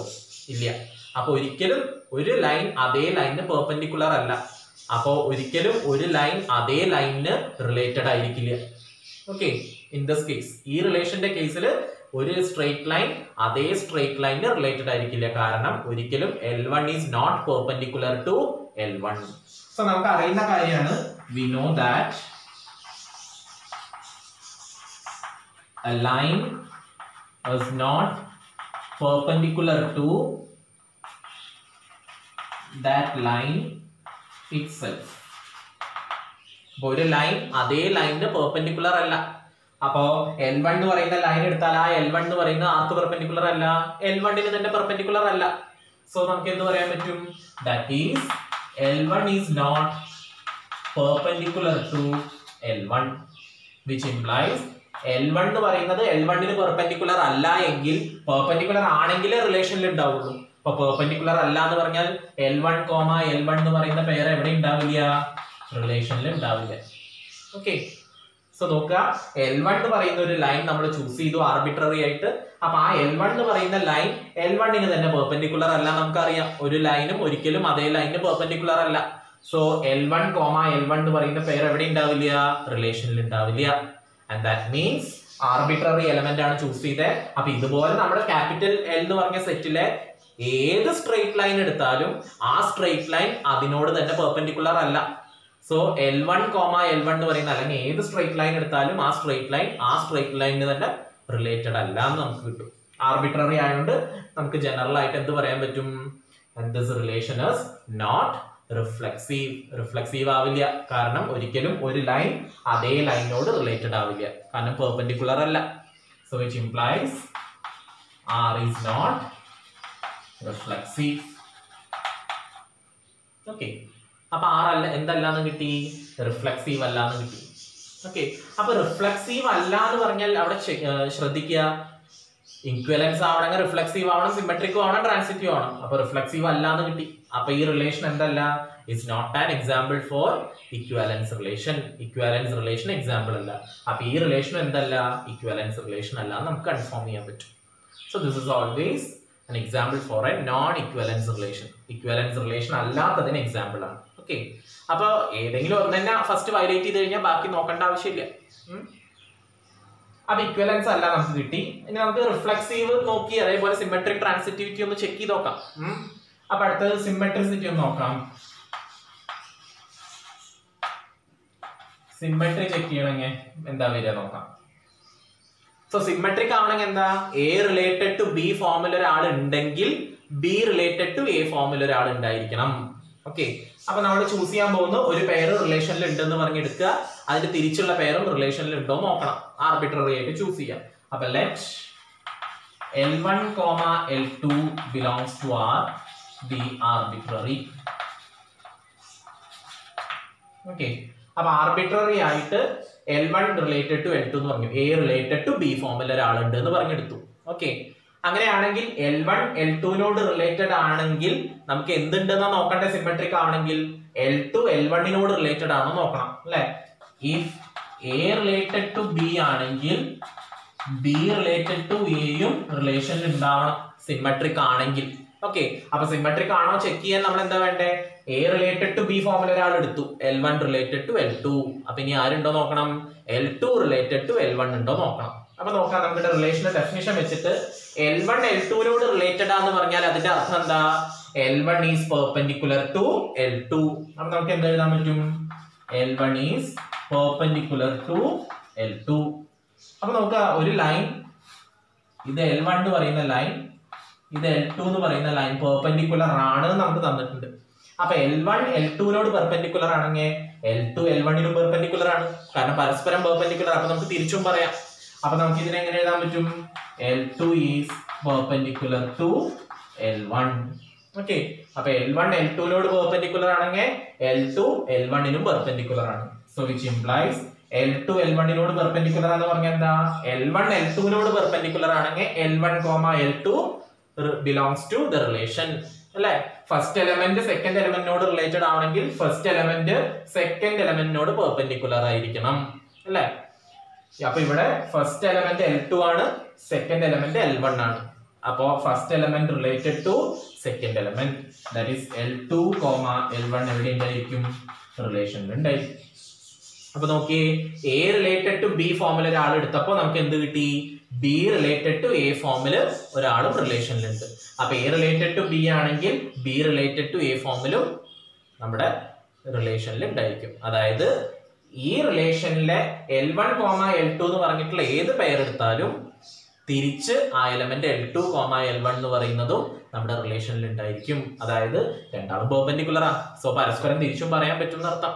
ഇല്ല. അപ്പൊ ഒരിക്കലും ഒരു ലൈൻ അതേ ലൈനിന് പെർപെൻഡിക്കുലർ അല്ല. അപ്പൊ ഒരിക്കലും ഒരു ലൈൻ അതേ ലൈനിന് റിലേറ്റഡ് ആയിരിക്കില്ല. ഓക്കെ, ഇൻ ദിസ് കേസ് ഈ റിലേഷന്റെ കേസിൽ ഒരു സ്ട്രേറ്റ് ലൈൻ അതേ സ്ട്രേറ്റ് ലൈനിന് റിലേറ്റഡ് ആയിരിക്കില്ല. കാരണം ഒരിക്കലും L1 is not perpendicular to L1. So നമുക്ക് അറിയുന്ന കാര്യമാണ്, we know that a line is not perpendicular to that line itself. ഒരു ലൈൻ അതേ ലൈനിന് പെർപെൻഡിക്കുലർ അല്ല. അപ്പോ L1 എന്ന് പറയുന്ന ലൈൻ എടുത്താൽ ആ L1 എന്ന് പറയുന്ന ആർക്ക് പെർപെൻഡിക്കുലർ അല്ല? L1ന് തന്നെ പെർപെൻഡിക്കുലർ അല്ല. സോ നമുക്ക് എന്ത് പറയാൻ പറ്റും? That is L1 is not perpendicular to L1, which implies L1 എന്ന് പറയുന്നത് L1ന് പെർപെൻഡിക്കുലർ അല്ല എങ്കിൽ, പെർപെൻഡിക്കുലർ ആണെങ്കിലേ റിലേഷനിൽ ഉണ്ടാവുള്ളൂ. അപ്പൊ പെർപെൻഡിക്കുലർ അല്ല എന്ന് പറഞ്ഞാൽ L1, L1 എന്ന് പറയുന്ന പേര് എവിടെ ഉണ്ടാവില്ല? റിലേഷനിൽ ഉണ്ടാവില്ല. ഓക്കെ, സോ നോക്കുക. L1 എന്ന് പറയുന്ന ഒരു ലൈൻ നമ്മൾ ചൂസ് ചെയ്തു ആർബിട്രറി ആയിട്ട്. അപ്പൊ ആ L1 എന്ന് പറയുന്ന ലൈൻ L1ന് തന്നെ പെർപെൻഡിക്കുലർ അല്ല. നമുക്കറിയാം ഒരു ലൈനും ഒരിക്കലും അതേ ലൈനിന് പെർപെൻഡിക്കുലർ അല്ല. സോ L1, L1 എന്ന് പറയുന്ന പേര് എവിടെ ഉണ്ടാവില്ല? റിലേഷനിൽ ഉണ്ടാവില്ല. And that means arbitrary element ആണ് ചൂസ് ചെയ്തത്. അപ്പൊ ഇതുപോലെ നമ്മുടെ ക്യാപിറ്റൽ L എന്ന് പറഞ്ഞ സെറ്റിലെ ഏത് സ്ട്രേറ്റ് ലൈൻ എടുത്താലും ആ സ്ട്രേറ്റ് ലൈൻ അതിനോട് തന്നെ പെർപെൻഡിക്കുലർ അല്ല. സോ L1, L1 എന്ന് പറയുന്ന അല്ലെങ്കിൽ ഏത് സ്ട്രേറ്റ് ലൈൻ എടുത്താലും ആ സ്ട്രേറ്റ് ലൈനിന് തന്നെ റിലേറ്റഡ് അല്ല എന്ന് നമുക്ക് കിട്ടും. ആർബിട്രറി ആയതുകൊണ്ട് നമുക്ക് ജനറൽ ആയിട്ട് എന്ത് പറയാൻ പറ്റും? This relation is not reflexive ആവില്ല. കാരണം ഒരിക്കലും ഒരു ലൈൻ അതേ ലൈനിനോട് റിലേറ്റഡ് ആവില്ല. കാരണം പെർപെൻഡിക്കുലർ അല്ല. So which implies R is not reflexive. Okay, അപ്പൊ R അല്ല എന്തല്ലാന്ന് കിട്ടി? റിഫ്ലക്സീവ് അല്ലാന്ന് കിട്ടി. ഓക്കെ, അപ്പൊ റിഫ്ലക്സീവ് അല്ല എന്ന് പറഞ്ഞാൽ അവിടെ ശ്രദ്ധിക്കുക, ഇക്വലൻസ് ആവണമെങ്കിൽ റിഫ്ലക്സീവ് ആവണം, സിമെട്രിക് ആവണം, ട്രാൻസിറ്റീവ് ആവണം. അപ്പൊ റിഫ്ലക്സീവ് അല്ലാന്ന് കിട്ടി. അപ്പൊ ഈ റിലേഷൻ എന്തല്ല? It's not an example for equivalence relation example അല്ല. അപ്പൊ ഈ റിലേഷൻ എന്തല്ല? ഇക്വലൻസ് റിലേഷൻ അല്ല എന്ന് നമുക്ക് കൺഫേം ചെയ്യാൻ പറ്റും. So this is always an example for a non-equivalence relation. Equivalence relation അല്ലാത്തതിന് എക്സാമ്പിൾ ആണ്. ഓക്കെ, അപ്പൊ ഏതെങ്കിലും ഒന്ന് തന്നെ ഫസ്റ്റ് വയലേറ്റ് ചെയ്ത് കഴിഞ്ഞാൽ ബാക്കി നോക്കേണ്ട ആവശ്യമില്ല. അപ്പൊ ഇക്വലൻസ് അല്ല നമുക്ക് കിട്ടി. ഇനി നമുക്ക് റിഫ്ലക്സീവ് നോക്കി അതേപോലെ സിമെട്രിക് ട്രാൻസിറ്റിവിറ്റി ഒന്ന് ചെക്ക് ചെയ്ത് നോക്കാം. അപ്പൊ അടുത്തത് സിമെട്രിസിറ്റി ഒന്ന് നോക്കാം. സിമെട്രി ചെക്ക് ചെയ്യണമെങ്കിൽ എന്താ വരിക നോക്കാം. സോ സിമെട്രിക് ആവണമെങ്കിൽ എന്താ? A റിലേറ്റഡ് ടു B ഫോമിൽ ഒരാൾ ഉണ്ടെങ്കിൽ B റിലേറ്റഡ് ടു A ഫോമിൽ ഒരാൾ ഉണ്ടായിരിക്കണം. ഓക്കെ, അപ്പൊ നമ്മൾ ചൂസ് ചെയ്യാൻ പോകുന്ന ഒരു പെയർ റിലേഷനിൽ ഉണ്ടെന്ന് പറഞ്ഞെടുക്കുക, അതിന്റെ തിരിച്ചുള്ള പെയറും റിലേഷനിൽ ഉണ്ടോ നോക്കണം, ആർബിട്രറി ആയിട്ട് ചൂസ് ചെയ്യാം. അപ്പൊ let L1, L2 belongs to R be arbitrary. Okay, അപ്പൊ ആർബിട്രറി ആയിട്ട് L1 റിലേറ്റഡ് ടു L2 എന്ന് പറഞ്ഞു, A റിലേറ്റഡ് ടു B ഫോമിൽ ഒരാളുണ്ട് എന്ന് പറഞ്ഞെടുത്തു. ഓക്കെ, അങ്ങനെയാണെങ്കിൽ L1 L2നോട് റിലേറ്റഡ് ആണെങ്കിൽ നമുക്ക് എന്തുണ്ടെന്നാ നോക്കണ്ടേ? സിമെട്രിക് ആണെങ്കിൽ L2 L1നോട് റിലേറ്റഡ് ആണോ നോക്കണം അല്ലെ? If A related to B ആണെങ്കിൽ B റിലേറ്റഡ് ടു എയും റിലേഷനിൽ ഉണ്ടാവണം സിമെട്രിക് ആണെങ്കിൽ. ഓക്കെ, അപ്പൊ സിമെട്രിക് ആണോ ചെക്ക് ചെയ്യാൻ നമ്മൾ എന്താ വേണ്ടേ? A റിലേറ്റഡ് ടു B ഫോമിൽ ഒരാൾ എടുത്തു, L1 റിലേറ്റഡ് ടു L2. അപ്പൊ ഇനി ആരുണ്ടോ നോക്കണം? L2 റിലേറ്റഡ് ടു L1 ഉണ്ടോ നോക്കണം. അപ്പൊ നോക്കാം, നമ്മുടെ റിലേഷന്റെ ഡെഫിനിഷൻ വെച്ചിട്ട് L1 L2നോട് റിലേറ്റഡ് ആണെന്ന് പറഞ്ഞാൽ അതിന്റെ അർത്ഥം എന്താ? L1 is perpendicular to L2. അപ്പൊ നമുക്ക് എന്ത് എഴുതാൻ പറ്റും? L1 is perpendicular to L2. അപ്പൊ നോക്കുക, ഒരു ലൈൻ, ഇത് L1 എന്ന് പറയുന്ന ലൈൻ, ഇത് L2 എന്ന് പറയുന്ന ലൈൻ പെർപെൻഡിക്കുലർ ആണ് നമുക്ക് തന്നിട്ടുണ്ട്. അപ്പൊ L1 L2നോട് പെർപെൻഡിക്കുലർ ആണെങ്കിൽ L2 L1നും പെർപെൻഡിക്കുലർ ആണ്, കാരണം പരസ്പരം പെർപെൻഡിക്കുലർ. അപ്പൊ നമുക്ക് തിരിച്ചും പറയാം. അപ്പൊ നമുക്ക് ഇതിനെ എങ്ങനെ എഴുതാൻ പറ്റും? L2 is perpendicular to L1. Okay, അപ്പൊ L1 L2നോട് പെർപെൻഡിക്കുലർ ആണെങ്കിൽ L2 L1നും പെർപെൻഡിക്കുലർ ആണ്. സോ വിച്ച് ഇംപ്ലൈസ് L2 L1നോട് പെർപെൻഡിക്കുലർ എന്ന് പറഞ്ഞാൽ എന്താ? L1 L2നോട് പെർപെൻഡിക്കുലർ ആണെങ്കിൽ L1, L2 belongs to the relation അല്ലെ? ഫസ്റ്റ് എലമെന്റ് സെക്കൻഡ് എലമെന്റിനോട് റിലേറ്റഡ് ആണെങ്കിൽ ഫസ്റ്റ് എലമെന്റ് സെക്കൻഡ് എലമെന്റിനോട് പെർപെൻഡിക്കുലർ ആയിരിക്കണം അല്ലെ? അപ്പൊ ഇവിടെ ഫസ്റ്റ് എലമെന്റ് L2 ആണ്, സെക്കൻഡ് എലമെന്റ് L1 ആണ്. അപ്പോ first element related to second element, that is L2, L1 എവിടെ ഉണ്ടായിരിക്കും? റിലേഷനിൽ ഉണ്ടായിരിക്കും. അപ്പൊ നോക്കിയേ, A റിലേറ്റഡ് ടു B ഫോമിൽ ഒരാൾ എടുത്തപ്പോ നമുക്ക് എന്ത് കിട്ടി? B റിലേറ്റഡ് ടു A ഫോമിൽ ഒരാളും റിലേഷനിലുണ്ട്. അപ്പൊ A റിലേറ്റഡ് ടു B ആണെങ്കിൽ B റിലേറ്റഡ് ടു A ഫോമിലും നമ്മുടെ റിലേഷനിൽ ഉണ്ടായിരിക്കും. അതായത് ഈ റിലേഷനിലെ L1, L2 എന്ന് പറഞ്ഞിട്ടുള്ള ഏത് പെയർ എടുത്താലും തിരിച്ച് ആ എലമെന്റ് L2, L1 എന്ന് പറയുന്നതും നമ്മുടെ റിലേഷനിൽ ഉണ്ടായിരിക്കും. അതായത് രണ്ടാളും പെർപെൻഡിക്കുലർ ആണ്, സോ പരസ്പരം തിരിച്ചും പറയാൻ പറ്റും എന്നർത്ഥം.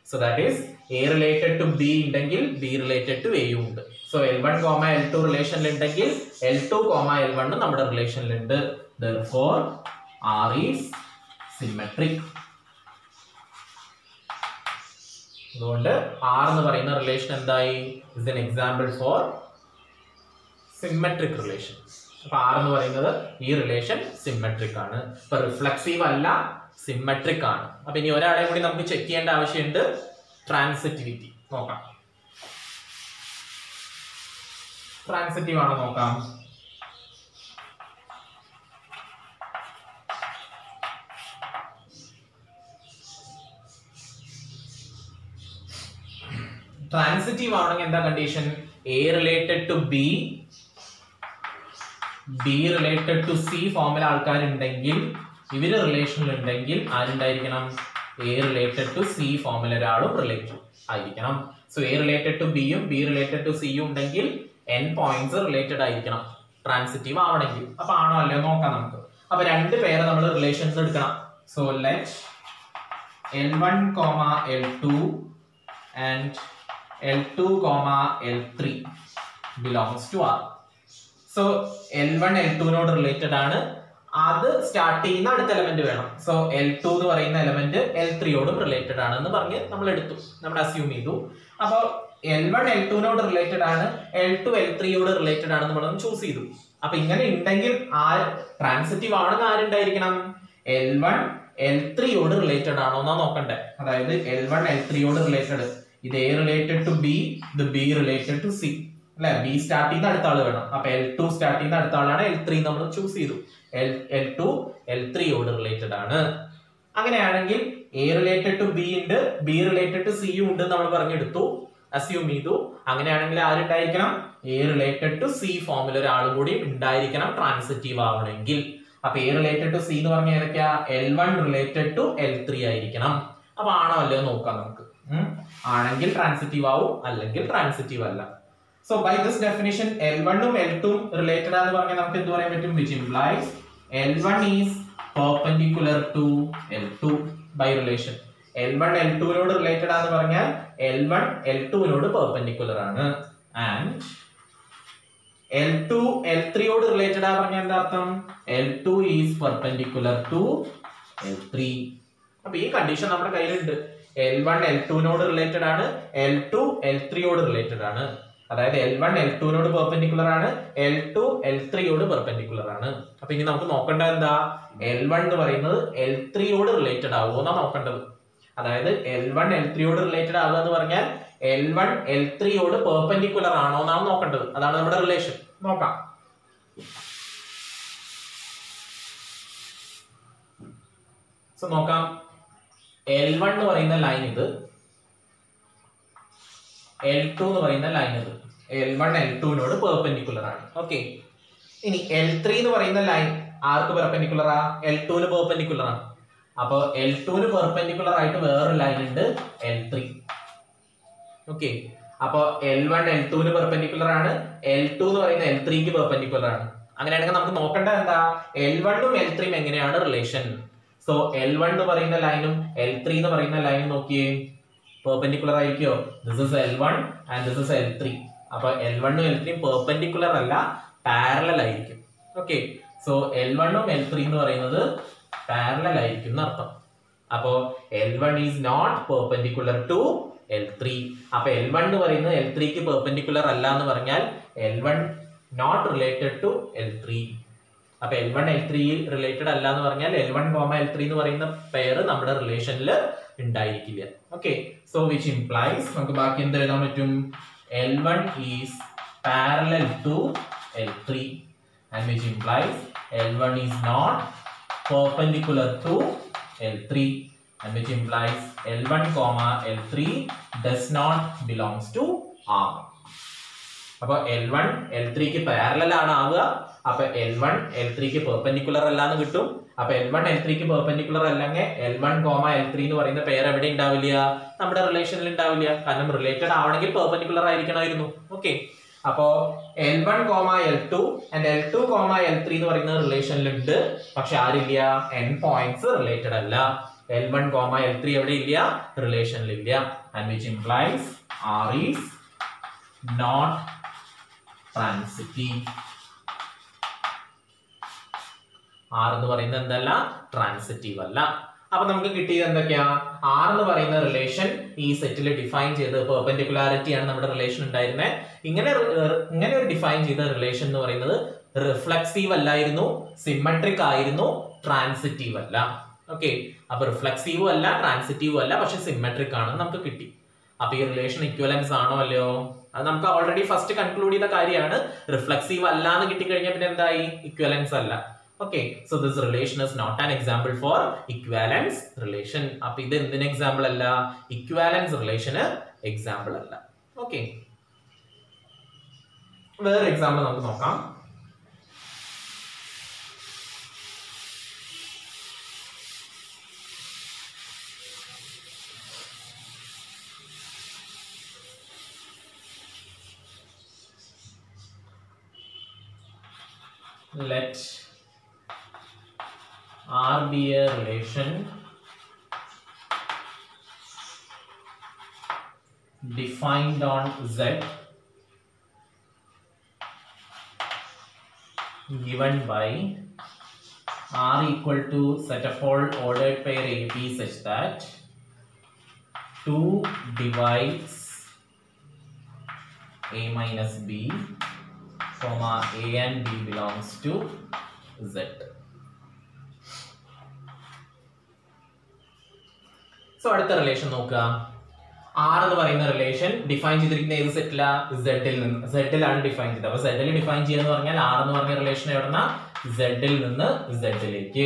So that is A related to B ഉണ്ടെങ്കിൽ B related to A യും ഉണ്ട്. So L1, L2 റിലേഷനിൽ ഉണ്ടെങ്കിൽ L2, L1 നമ്മുടെ റിലേഷനിലുണ്ട്. Therefore R is symmetric. അതുകൊണ്ട് R എന്ന് പറയുന്ന റിലേഷൻ എന്തായി? is an example for symmetric relation. അപ്പൊ R എന്ന് പറയുന്നത് ഈ റിലേഷൻ സിമെട്രിക് ആണ്. ഇപ്പൊ റിഫ്ലെക്സീവ് അല്ല, സിമെട്രിക് ആണ്. അപ്പൊ ഇനി ഒരാളെ കൂടി നമുക്ക് ചെക്ക് ചെയ്യേണ്ട ആവശ്യമുണ്ട്, ട്രാൻസിറ്റിവിറ്റി. നോക്കാം, ട്രാൻസിറ്റീവ് ആണോ നോക്കാം. ട്രാൻസിറ്റീവ് ആണെങ്കിൽ എന്താ condition? A related to B, B related to C ഫോമിൽ ആൾക്കാരുണ്ടെങ്കിൽ, ഇവര് റിലേഷനിൽ ഉണ്ടെങ്കിൽ ആരുണ്ടായിരിക്കണം? A റിലേറ്റഡ് ടു C ഫോമിൽ ഒരാളും റിലേറ്റഡ് ആയിരിക്കണം. So A related to B യും B റിലേറ്റഡ് ടു C യും ഉണ്ടെങ്കിൽ n പോയിന്റ്സ് റിലേറ്റഡ് ആയിരിക്കണം ട്രാൻസിറ്റീവ് ആവണമെങ്കിൽ. അപ്പൊ ആണോ അല്ലയോ നോക്കാം നമുക്ക്. അപ്പൊ രണ്ട് പേരെ നമ്മൾ റിലേഷൻസ് എടുക്കണം. So let L1, L2 and L2, L3 belongs to R. So L1 L2നോട് റിലേറ്റഡ് ആണ്, അത് സ്റ്റാർട്ട് ചെയ്യുന്ന അടുത്ത എലമെന്റ് വേണം. സോ L2 എന്ന് പറയുന്ന എലമെന്റ് L3യോടും റിലേറ്റഡ് ആണെന്ന് പറഞ്ഞ് നമ്മൾ എടുത്തു, നമ്മൾ അസ്യൂം ചെയ്തു. അപ്പൊ L1 L2നോട് റിലേറ്റഡ് ആണ്, L2 L3യോട് റിലേറ്റഡ് ആണെന്ന് നമ്മൾ ചൂസ് ചെയ്തു. അപ്പൊ ഇങ്ങനെ ഉണ്ടെങ്കിൽ ട്രാൻസിറ്റീവ് ആണെന്ന് ആരുണ്ടായിരിക്കണം? L1 L3യോട് റിലേറ്റഡ് ആണോ എന്നാ നോക്കണ്ടേ. അതായത് L1 L3യോട് റിലേറ്റഡ്, ഇത് A റിലേറ്റഡ് ടു B, ഇത് B റിലേറ്റഡ് ടു C അല്ലെ? B സ്റ്റാർട്ട് ചെയ്യുന്ന അടുത്ത ആള് വേണം. അപ്പൊ L2 സ്റ്റാർട്ട് ചെയ്യുന്ന അടുത്ത ആളാണ് L3 നമ്മൾ ചൂസ് ചെയ്തു. L2 L3യോട് റിലേറ്റഡ് ആണ്. അങ്ങനെയാണെങ്കിൽ A റിലേറ്റഡ് ടു B ഉണ്ട്, B റിലേറ്റഡ് ടു C ഉണ്ട് നമ്മൾ പറഞ്ഞെടുത്തു, അസ്യൂം ചെയ്തു. അങ്ങനെയാണെങ്കിൽ ആരുണ്ടായിരിക്കണം? A റിലേറ്റഡ് ടു C ഫോമിൽ ഒരാളും കൂടി ഉണ്ടായിരിക്കണം ട്രാൻസിറ്റീവ് ആവണമെങ്കിൽ. അപ്പൊ A റിലേറ്റഡ് ടു C എന്ന് പറഞ്ഞ ഏതൊക്കെയാ? L1 റിലേറ്റഡ് ടു L3 ആയിരിക്കണം. അപ്പൊ ആണോ അല്ലയോ നോക്കാം നമുക്ക്. ആണെങ്കിൽ ട്രാൻസിറ്റീവ് ആവും, അല്ലെങ്കിൽ ട്രാൻസിറ്റീവ് അല്ല. So by this definition L1 ഉം L2 ഉം റിലേറ്റഡ് ആണെന്ന് പറഞ്ഞാൽ നമുക്ക് എന്ത് പറയാൻ പറ്റും? which implies L1 is perpendicular to L2 by relation. L1 L2 നോട് റിലേറ്റഡ് ആണെന്ന് പറഞ്ഞാൽ L1 L2 നോട് പെർപെൻഡിക്കുലർ ആണ്. ആൻഡ് L2 L3 യോട് റിലേറ്റഡ് ആ പറഞ്ഞാൽ എന്താ അർത്ഥം? L2 is perpendicular to L3. അപ്പൊ ഈ കണ്ടീഷൻ നമ്മുടെ കയ്യിലുണ്ട്. L1 L2 നോട് റിലേറ്റഡ് ആണ്, L2 L3 യോട് റിലേറ്റഡ് ആണ്. അതായത് L1 L2 നോട് പെർപെൻഡിക്കുലർ ആണ്, L2 L3 യോട് പെർപെൻഡിക്കുലർ ആണ്. അപ്പൊ ഇനി നമുക്ക് നോക്കേണ്ടത് എന്താ? L1 എന്ന് പറയുന്നത് L3 യോട് റിലേറ്റഡ് ആവുമോ എന്നാ നോക്കേണ്ടത്. അതായത് L1 L3 യോട് റിലേറ്റഡ് ആവുക എന്ന് പറഞ്ഞാൽ L1 L3 യോട് പെർപെൻഡിക്കുലർ ആണോ എന്നാണ് നോക്കേണ്ടത്. അതാണ് നമ്മുടെ റിലേഷൻ. നോക്കാം. സോ നോക്കാം. L1 എന്ന് പറയുന്ന ലൈൻ ഇത്, L2 എന്ന് പറയുന്ന ലൈൻ ഇത്. L1 L2 നോട് പെർപെൻഡിക്കുലർ ആണ്. ഓക്കെ. ഇനി L3 എന്ന് പറയുന്ന ലൈൻ ആർക്ക് പെർപെൻഡിക്കുലർ ആ? L2 ന് പെർപെൻഡിക്കുലർ ആണ്. അപ്പൊ L2 ന് പെർപെൻഡിക്കുലർ ആയിട്ട് വേറൊരു ലൈൻ ഉണ്ട്, L3. ഓക്കെ. അപ്പൊ L1 L2 ന് പെർപെൻഡിക്കുലർ ആണ്, L2 എന്ന് പറയുന്ന L3 ക്ക് പെർപെൻഡിക്കുലർ ആണ്. അങ്ങനെയാണെങ്കിൽ നമുക്ക് നോക്കേണ്ടത് എന്താ? L1 ഉം L3 ഉം എങ്ങനെയാണ് റിലേഷൻ? സോ L1 എന്ന് പറയുന്ന ലൈനും L3 എന്ന് പറയുന്ന ലൈനും നോക്കിയേ, പെർപെൻഡിക്കുലർ ആയിരിക്കോ? This is L1 and this is L3. അപ്പൊ L1 ഉം L3 ഉം പെർപെൻഡിക്കുലർ അല്ല, പാരലൽ ആയിരിക്കും. ഓക്കെ. സോ L1 ഉം L3 എന്ന് പറയുന്നത് പാരലൽ ആയിരിക്കും എന്നർത്ഥം. അപ്പോ L1 is not perpendicular to L3. അപ്പൊ L1 എന്ന് പറയുന്നത് L3 ക്ക് പെർപെൻഡിക്കുലർ അല്ല എന്ന് പറഞ്ഞാൽ L1 not related to L3. അപ്പൊ L1 L3 റിലേറ്റഡ് അല്ല എന്ന് പറഞ്ഞാൽ L1, L3 എന്ന് പറയുന്ന പെയർ നമ്മുടെ റിലേഷനിൽ ഉണ്ടായിരിക്കില്ല. ഓക്കെ. സോ വിച്ച് ഇംപ്ലൈസ് നമുക്ക് ബാക്കി എന്ത് എഴുതാൻ പറ്റും? L1 is parallel to L3 and which implies L1 is not perpendicular to L3 and which implies L1, L3 does not belongs to R. അപ്പൊ L1 L3 ക്ക് പാരലൽ ആണ് ആവുക. അപ്പൊ L1 L3 ക്ക് പെർപെൻഡിക്കുലർ അല്ല എന്ന് കിട്ടും. അപ്പൊ L1 L3 ക്ക് പെർപെൻഡിക്കുലർ അല്ലെങ്കിൽ L1, L3 എന്ന് പറയുന്ന പെയർ എവിടെ ഉണ്ടാവില്ല? നമ്മുടെ റിലേഷനിൽ ഉണ്ടാവില്ല. കാരണം റിലേറ്റഡ് ആവണമെങ്കിൽ പെർപെൻഡിക്കുലർ ആയിരിക്കണമായിരുന്നു. ഓക്കെ. അപ്പോ L1, L2 and L2, L3 എന്ന് പറയുന്ന റിലേഷനിലുണ്ട്. പക്ഷെ ആരില്ല? n പോയിന്റ്സ് റിലേറ്റഡ് അല്ല. L1, L3 എവിടെ ഇല്ല? റിലേഷനിലില്ല. and which implies R is not transitive. R എന്ന് പറയുന്നത് എന്തല്ല? ട്രാൻസിറ്റീവ് അല്ല. അപ്പൊ നമുക്ക് കിട്ടിയത് എന്തൊക്കെയാ? R എന്ന് പറയുന്ന റിലേഷൻ ഈ സെറ്റിൽ ഡിഫൈൻ ചെയ്ത് പെർപെൻഡിക്കുലാരിറ്റി ആണ് നമ്മുടെ റിലേഷൻ ഉണ്ടായിരുന്നത്. ഇങ്ങനെ ഒരു ഡിഫൈൻ ചെയ്ത റിലേഷൻ എന്ന് പറയുന്നത് റിഫ്ലെക്സീവ് അല്ലായിരുന്നു, സിമെട്രിക് ആയിരുന്നു, ട്രാൻസിറ്റീവ് അല്ല. ഓക്കെ. അപ്പൊ റിഫ്ലെക്സീവും അല്ല, ട്രാൻസിറ്റീവും അല്ല, പക്ഷെ സിമെട്രിക് ആണ് നമുക്ക് കിട്ടി. അപ്പൊ ഈ റിലേഷൻ ഇക്വലൻസ് ആണോ അല്ലയോ? അത് നമുക്ക് ഓൾറെഡി ഫസ്റ്റ് കൺക്ലൂഡ് ചെയ്ത കാര്യമാണ്. റിഫ്ലെക്സീവ് അല്ല എന്ന് കിട്ടിക്കഴിഞ്ഞാൽ പിന്നെ എന്തായി? ഇക്വലൻസ് അല്ല. Okay, so this relation is not an example for equivalence relation. അപ്പൊ ഇത് എന്തിന് എക്സാമ്പിൾ അല്ല? ഇക്വാലൻസ് റിലേഷന് എക്സാമ്പിൾ അല്ല. ഓക്കെ. വേറെ എക്സാമ്പിൾ നമുക്ക് നോക്കാം. Let R be a relation defined on Z given by R equal to set of all ordered pair AB such that 2 divides A minus B, comma A and B belongs to Z. So അടുത്ത relation നോക്കുക. R എന്ന് പറയുന്ന relation define ചെയ്തിരിക്കുന്ന ഏത് സെറ്റിലാ? Z-ൽ നിന്ന്. Z-ലാണ് define ചെയ്തത്. അപ്പൊ Z-ൽ define ചെയ്യാന്ന് പറഞ്ഞാൽ R എന്ന് പറഞ്ഞ റിലേഷൻ എവിടെന്നാ? Z-ൽ നിന്ന് Z-ലേക്ക്.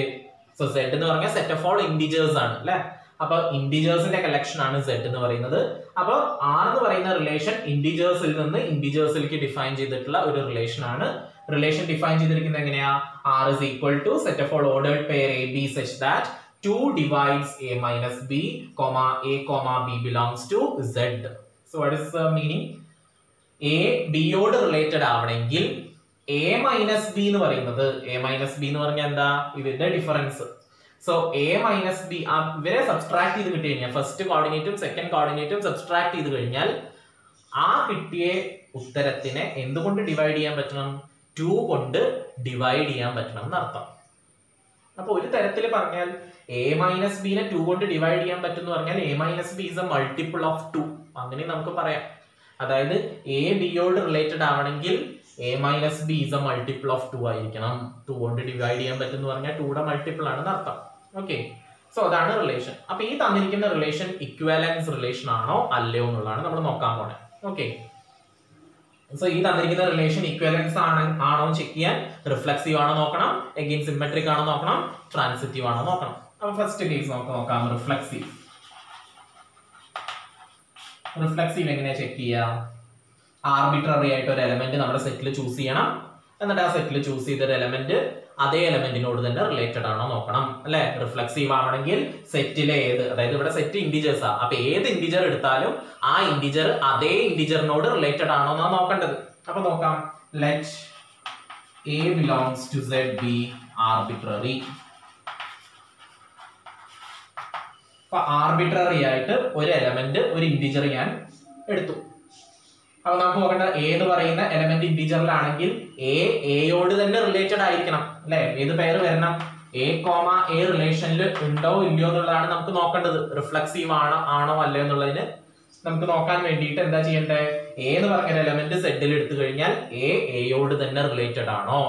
സോ Z എന്ന് പറഞ്ഞാൽ സെറ്റ് ഓഫ് ഓൾ ഇന്റിജേഴ്സ് ആണ് അല്ലെ? അപ്പൊ ഇന്റിജേഴ്സിന്റെ കളക്ഷൻ ആണ് Z എന്ന് പറയുന്നത്. അപ്പൊ R എന്ന് പറയുന്ന റിലേഷൻ ഇന്റിജേഴ്സിൽ നിന്ന് ഇന്റിജേഴ്സിലേക്ക് ഡിഫൈൻ ചെയ്തിട്ടുള്ള ഒരു റിലേഷൻ ആണ്. റിലേഷൻ ഡിഫൈൻ ചെയ്തിരിക്കുന്നത് എങ്ങനെയാ? R is equal to set of all ordered pair AB such that 2 divides A minus B, comma A, comma B belongs to Z. So what is the meaning? A B യോട് related ആവണമെങ്കിൽ A minus B എന്ന് പറയുന്നത് A minus B എന്ന് പറഞ്ഞാൽ എന്താ ഇതിന്റെ difference. So A minus B ഇവരെ subtract ചെയ്ത് കിട്ടി കഴിഞ്ഞാൽ ഫസ്റ്റ് കോർഡിനേറ്റും സെക്കൻഡ് കോർഡിനേറ്റും സബ്സ്ട്രാക്ട് ചെയ്ത് കഴിഞ്ഞാൽ ആ കിട്ടിയ ഉത്തരത്തിനെ എന്തുകൊണ്ട് ഡിവൈഡ് ചെയ്യാൻ പറ്റണം? 2 കൊണ്ട് ഡിവൈഡ് ചെയ്യാൻ പറ്റണം എന്നർത്ഥം. അപ്പൊ ഒരു തരത്തിൽ പറഞ്ഞാൽ എ മൈനസ് ബിനെ 2 കൊണ്ട് ഡിവൈഡ് ചെയ്യാൻ പറ്റും എന്ന് പറഞ്ഞാൽ A minus B is A multiple of 2 അങ്ങനെ നമുക്ക് പറയാം. അതായത് എ ബിയോട് റിലേറ്റഡ് ആവണമെങ്കിൽ A minus B is A multiple of 2 ആയിരിക്കണം. 2 കൊണ്ട് ഡിവൈഡ് ചെയ്യാൻ പറ്റും എന്ന് പറഞ്ഞാൽ 2യുടെ മൾട്ടിപ്പിൾ ആണെന്ന് അർത്ഥം. ഓക്കെ, സോ അതാണ് റിലേഷൻ. അപ്പൊ ഈ തന്നിരിക്കുന്ന റിലേഷൻ ഇക്വാലൻസ് റിലേഷൻ ആണോ അല്ലയോ എന്നുള്ളതാണ് നമ്മൾ നോക്കാൻ പോണേ. ഓക്കെ, സോ ഈ തന്നിരിക്കുന്ന റിലേഷൻ ഇക്വാലൻസ് ആണോ ചെക്ക് ചെയ്യാൻ റിഫ്ലെക്സീവ് ആണോ നോക്കണം, എഗെയിൻ സിമെട്രിക് ആണോ നോക്കണം, ട്രാൻസിറ്റീവ് ആണോ നോക്കണം. അപ്പൊ ഫസ്റ്റ് കേസ് നമുക്ക് നോക്കാം റിഫ്ലെക്സീവ്. റിഫ്ലെക്സീവ് എങ്ങനെയാ ചെക്ക് ചെയ്യാം? ആർബിട്രറി ആയിട്ട് ഒരു എലമെന്റ് നമ്മുടെ സെറ്റിൽ ചൂസ് ചെയ്യണം. എന്നിട്ട് ആ സെറ്റിൽ ചൂസ് ചെയ്ത ഒരു എലമെന്റ് അതേ എലമെന്റിനോട് തന്നെ റിലേറ്റഡ് ആണോ നോക്കണം അല്ലെ. റിഫ്ലെക്സീവ് ആവണമെങ്കിൽ സെറ്റിലെ ഏത്, അതായത് ഇവിടെ സെറ്റ് ഇൻഡിജേഴ്സ് ആ, അപ്പൊ ഏത് ഇൻഡിജർ എടുത്താലും ആ ഇൻഡിജർ അതേ ഇൻഡിജറിനോട് റിലേറ്റഡ് ആണോ എന്നാണ് നോക്കേണ്ടത്. അപ്പൊ നോക്കാം, let A belongs to Z B arbitrary. അപ്പൊ ആർബിട്രറി ആയിട്ട് ഒരു എലമെന്റ് ഒരു ഇൻഡിജർ ഞാൻ എടുത്തു. അപ്പൊ നമുക്ക് നോക്കേണ്ട എ എന്ന് പറയുന്ന എലമെന്റ് ഇന്റീജറിലാണെങ്കിൽ എയോട് തന്നെ റിലേറ്റഡ് ആയിരിക്കണം അല്ലെ. ഏത് പേര് വരണം? എ കോമ എ റിലേഷനിൽ ഉണ്ടോ ഇല്ലയോ എന്നുള്ളതാണ് നമുക്ക് നോക്കേണ്ടത്. റിഫ്ലെക്സീവ് ആണോ അല്ലയോ എന്നുള്ളതിന് നമുക്ക് നോക്കാൻ വേണ്ടിയിട്ട് എന്താ ചെയ്യേണ്ടത്? എ എന്ന് പറഞ്ഞ എലമെന്റ് സെഡിൽ എടുത്തു കഴിഞ്ഞാൽ എയോട് തന്നെ റിലേറ്റഡ് ആണോ.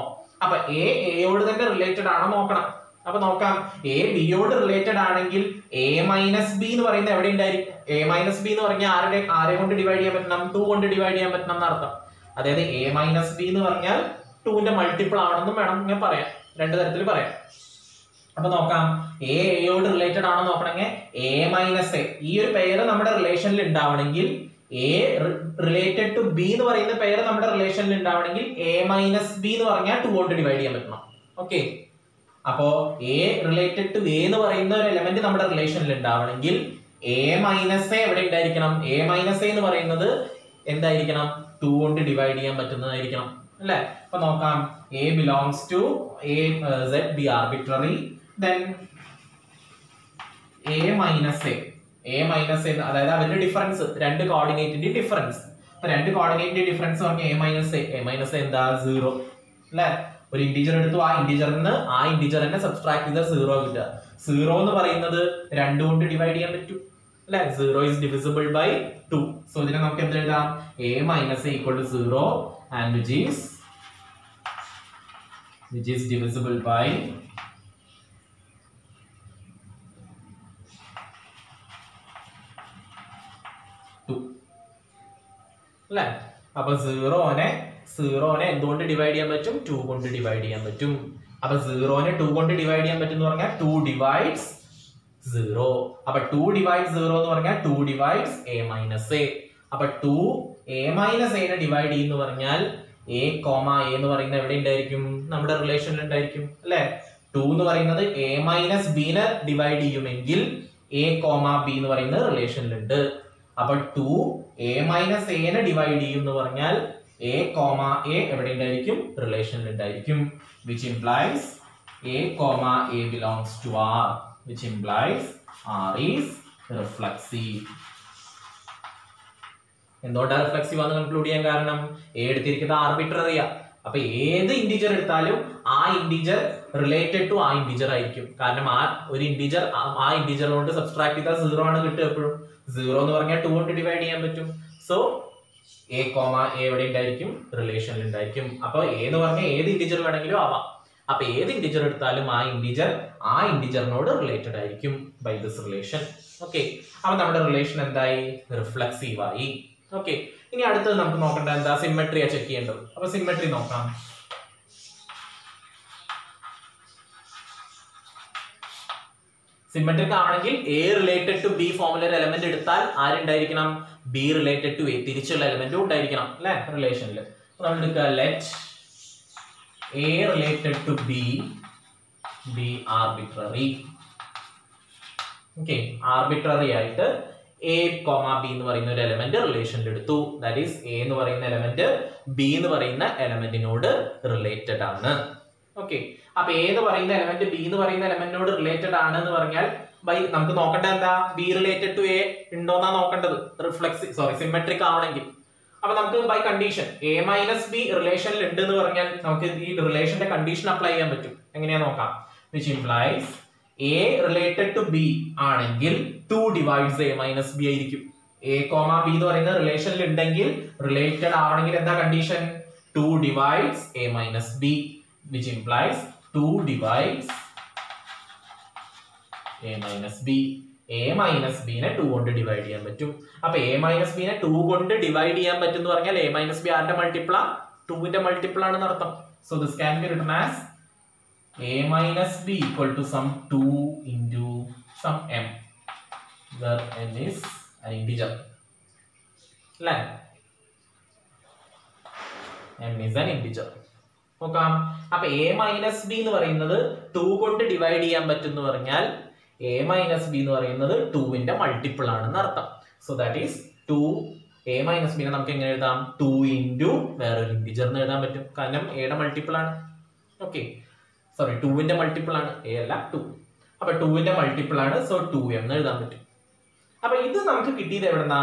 അപ്പൊ എയോട് തന്നെ റിലേറ്റഡ് ആണോ നോക്കണം. അപ്പൊ നോക്കാം, എ ബിയോട് റിലേറ്റഡ് ആണെങ്കിൽ എ മൈനസ് ബി എന്ന് പറയുന്നത് എവിടെ ഉണ്ടായിരിക്കും? എ മൈനസ് ബി എന്ന് പറഞ്ഞാൽ ആരെ കൊണ്ട് ഡിവൈഡ് ചെയ്യാൻ പറ്റണം? 2 കൊണ്ട് ഡിവൈഡ് ചെയ്യാൻ പറ്റണം എന്നർത്ഥം. അതായത് എ മൈനസ് ബി എന്ന് പറഞ്ഞാൽ 2ന്റെ മൾട്ടിപ്പിൾ ആണെന്നും വേണം ഇങ്ങനെ പറയാം, രണ്ടു തരത്തിൽ പറയാം. അപ്പൊ നോക്കാം, എയോട് റിലേറ്റഡ് ആണോ നോക്കണമെങ്കിൽ എ മൈനസ് എ ഈ ഒരു പേര് നമ്മുടെ റിലേഷനിൽ ഉണ്ടാവണമെങ്കിൽ എ റിലേറ്റഡ് ടു ബി എന്ന് പറയുന്ന പേര് നമ്മുടെ റിലേഷനിൽ ഉണ്ടാവണമെങ്കിൽ എ മൈനസ് ബി എന്ന് പറഞ്ഞാൽ 2 കൊണ്ട് ഡിവൈഡ് ചെയ്യാൻ പറ്റണം. ഓക്കെ, അപ്പോ എ റിലേറ്റഡ് ടു എ എന്ന് പറയുന്ന ഒരു എലമെന്റ് നമ്മുടെ റിലേഷനിൽ ഉണ്ടാവണമെങ്കിൽ എ മൈനസ് എ എവിടെ ഉണ്ടായിരിക്കണം? എ മൈനസ് എ എന്ന് പറയുന്നത് എന്തായിരിക്കണം? 2 കൊണ്ട് ഡിവൈഡ് ചെയ്യാൻ പറ്റുന്നതായിരിക്കണം അല്ലെ. അപ്പൊ നോക്കാം, A belongs to A Z B arbitrary, then A minus A അതായത് അവരുടെ ഡിഫറൻസ്, രണ്ട് കോർഡിനേറ്റിന്റെ ഡിഫറൻസ്. അപ്പൊ രണ്ട് കോർഡിനേറ്റിന്റെ ഡിഫറൻസ് പറഞ്ഞ എ മൈനസ് എന്താ? 0 അല്ലെ. ഒരു ഇന്റീജർ എടുത്തു, ആ ഇന്റീജർ തന്നെ സബ്സ്ട്രാക്ട് ചെയ്താൽ 0 കിട്ടുക. 0 എന്ന് പറയുന്നത് 2 കൊണ്ട് ഡിവൈഡ് ചെയ്യാൻ പറ്റും അല്ലെ. 0 is divisible by 2. സോ ഇതിനെ നമുക്ക് എന്ത് എഴുതാം? a minus a equal to 0 and which is divisible by 2 അല്ലെ. അപ്പൊ 0നെ എന്തുകൊണ്ട് ഡിവൈഡ് ചെയ്യാൻ പറ്റും? 2 കൊണ്ട് ഡിവൈഡ് ചെയ്യാൻ പറ്റും. അപ്പൊ 0നെ 2 കൊണ്ട് ഡിവൈഡ് ചെയ്യാൻ പറ്റും എന്ന് പറഞ്ഞാൽ 2 divides 0. അപ്പൊ 2 divides 0 എന്ന് പറഞ്ഞാൽ 2 divides a minus a. അപ്പൊ 2 a minus a നെ ഡിവൈഡ് ചെയ്യുന്നു പറഞ്ഞാൽ a, a എന്ന് പറയുന്നത് എവിടെ ഉണ്ടായിരിക്കും? നമ്മുടെ റിലേഷനിൽ ഉണ്ടായിരിക്കും അല്ലെ. 2 എന്ന് പറയുന്നത് a minus b നെ ഡിവൈഡ് ചെയ്യുമെങ്കിൽ a, b എന്ന് പറയുന്ന റിലേഷനിലുണ്ട്. അപ്പൊ 2 a minus a നെ ഡിവൈഡ് ചെയ്യും എന്ന് പറഞ്ഞാൽ a, a എവിടെ ഉണ്ടായിരിക്കും? റിലേഷനിൽ ഉണ്ടായിരിക്കും. which implies a, a belongs to R, which implies R is reflexive. എന്തുകൊണ്ടാണ് റിഫ്ലെക്സീവ് ആണെന്ന് കൺക്ലൂഡ് ചെയ്യാൻ കാരണം? എ എടുത്തിരിക്കുന്നത് ആർബിട്രറിയാ. അപ്പൊ ഏത് ഇന്റീജർ എടുത്താലും ആ ഇന്റീജർ റിലേറ്റഡ് ടു ആ ഇന്റീജർ ആയിരിക്കും. കാരണം ആ ഒരു ഇന്റീജർ ആ ഇന്റീജറിനോട് സബ്സ്ട്രാക്ട് ചെയ്താൽ 0 ആണ് കിട്ടുക എപ്പോഴും. 0 എന്ന് പറഞ്ഞാൽ 2 കൊണ്ട് ഡിവൈഡ് ചെയ്യാൻ പറ്റും. സോ എ, എവിടെ ഉണ്ടായിരിക്കും? റിലേഷനിൽ ഉണ്ടായിരിക്കും. അപ്പൊ എ എന്ന് പറഞ്ഞാൽ ഏത് ഇന്റീജർ വേണമെങ്കിലും ആവാം. അപ്പൊ ഏത് ഇന്റീജർ എടുത്താലും ആ ഇന്റീജറിനോട് റിലേറ്റഡ് ആയിരിക്കും ബൈ ദിസ് റിലേഷൻ. ഓക്കെ, അപ്പൊ നമ്മുടെ റിലേഷൻ എന്തായി? റിഫ്ലെക്സീവ് ആയി. ഓക്കെ, ഇനി അടുത്തത് നമുക്ക് നോക്കേണ്ട എന്താ? സിമെട്രിയാ ചെക്ക് ചെയ്യേണ്ടത്. അപ്പൊ സിമെട്രി നോക്കാം. സിമെട്രിക് ആണെങ്കിൽ എ റിലേറ്റഡ് ടു ബി ഫോമിൽ ഒരു എലമെന്റ് എടുത്താൽ ആരുണ്ടായിരിക്കണം? ബി റിലേറ്റഡ് ടു എ തിരിച്ചുള്ള എലമെന്റും ഉണ്ടായിരിക്കണം അല്ലെ റിലേഷനിൽ. നമ്മൾ എടുക്കുക, let A related to B arbitrary. Okay, arbitrary ആയിട്ട് എ കോമ ബി എന്ന് പറയുന്ന ഒരു എലമെന്റ് റിലേഷനിൽ എടുത്തു. ദാറ്റ് ഈസ് എ എന്ന് പറയുന്ന എലമെന്റ് ബി എന്ന് പറയുന്ന എലമെന്റിനോട് റിലേറ്റഡ് ആണ്. ഓക്കെ, അപ്പൊ എ എന്ന് പറയുന്ന എലമെന്റ് ബി എന്ന് പറയുന്ന എലമെന്റിനോട് റിലേറ്റഡ് ആണ് എന്ന് പറഞ്ഞാൽ നമുക്ക് നോക്കേണ്ടത് എന്താ? ബി റിലേറ്റഡ് ടു എ ഉണ്ടോന്നാ നോക്കേണ്ടത്, സിമെട്രിക് ആവണമെങ്കിൽ. അപ്പൊ നമുക്ക് by condition A minus B റിലേഷനിൽ ഉണ്ട് എന്ന് പറഞ്ഞാൽ നമുക്ക് ഈ റിലേഷന്റെ കണ്ടീഷൻ അപ്ലൈ ചെയ്യാൻ പറ്റും. എങ്ങനെയാ നോക്കാം. Which implies A related to B ആണെങ്കിൽ 2 ഡിവൈഡ്സ് എ മൈനസ് ബി ആയിരിക്കും. എ കോമ ബി എന്ന് പറയുന്ന റിലേഷനിൽ ഉണ്ടെങ്കിൽ റിലേറ്റഡ് ആവണമെങ്കിൽ എന്താ condition? 2 divides A minus B, which implies 2 divides a minus b. a minus b നെ 2 കൊണ്ട് ഡിവൈഡ് ചെയ്യാൻ പറ്റും. അപ്പൊ a minus b നെ 2 കൊണ്ട് ഡിവൈഡ് ചെയ്യാൻ പറ്റും എന്ന് പറഞ്ഞാൽ a minus b ആരുടെ മൾട്ടിപ്പിൾ ആ? 2 ന്റെ മൾട്ടിപ്പിൾ ആണെന്ന് അർത്ഥം. So this can be written as a minus b equal to some 2 into some m, where n is an integer. അല്ലേ? m is an integer. നോക്കാം. അപ്പൊ എ മൈനസ് ബി എന്ന് പറയുന്നത് 2 കൊണ്ട് ഡിവൈഡ് ചെയ്യാൻ പറ്റും എന്ന് പറഞ്ഞാൽ എ മൈനസ് ബി എന്ന് പറയുന്നത് 2ന്റെ മൾട്ടിപ്പിൾ ആണെന്ന് അർത്ഥം. So that is 2 A minus ബിനെ നമുക്ക് എങ്ങനെ എഴുതാം? 2 ഇൻറ്റു വേറൊരു ഇന്റിജർ എന്ന് എഴുതാൻ പറ്റും. കാരണം എയുടെ മൾട്ടിപ്പിൾ ആണ്. ഓക്കെ, 2ന്റെ മൾട്ടിപ്പിൾ ആണ്, എ അല്ല 2. അപ്പൊ 2ന്റെ മൾട്ടിപ്പിൾ ആണ്, സോ 2m എന്ന് എഴുതാൻ പറ്റും. അപ്പൊ ഇത് നമുക്ക് കിട്ടിയത് എവിടെന്നാ?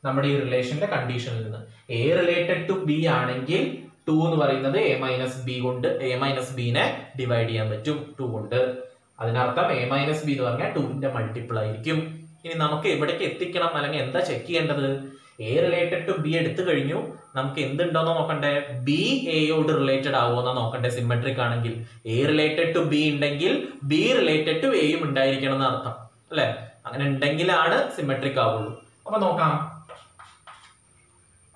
നമ്മുടെ ഈ റിലേഷന്റെ കണ്ടീഷനിൽ നിന്ന്. എ റിലേറ്റഡ് ടു ബി ആണെങ്കിൽ 2 എന്ന് പറയുന്നത് എ മൈനസ് ബി കൊണ്ട് എ മൈനസ് ബിനെ ഡിവൈഡ് ചെയ്യാൻ പറ്റും 2 കൊണ്ട്. അതിനർത്ഥം എ മൈനസ് ബി എന്ന് പറഞ്ഞാൽ 2ന്റെ മൾട്ടിപ്പിൾ ആയിരിക്കും. ഇനി നമുക്ക് എവിടേക്ക് എത്തിക്കണം, അല്ലെങ്കിൽ എന്താ ചെക്ക് ചെയ്യേണ്ടത്? എ റിലേറ്റഡ് ടു ബി എടുത്തു കഴിഞ്ഞു, നമുക്ക് എന്തുണ്ടോന്ന് നോക്കണ്ടേ? ബി എയോട് റിലേറ്റഡ് ആവുമെന്നാ നോക്കണ്ടേ സിമെട്രിക് ആണെങ്കിൽ. എ റിലേറ്റഡ് ടു ബി ഉണ്ടെങ്കിൽ ബി റിലേറ്റഡ് ടു എയും ഉണ്ടായിരിക്കണം എന്ന് അർത്ഥം, അല്ലെ? അങ്ങനെ ഉണ്ടെങ്കിലാണ് സിമെട്രിക് ആവുള്ളൂ. അപ്പൊ നോക്കാം.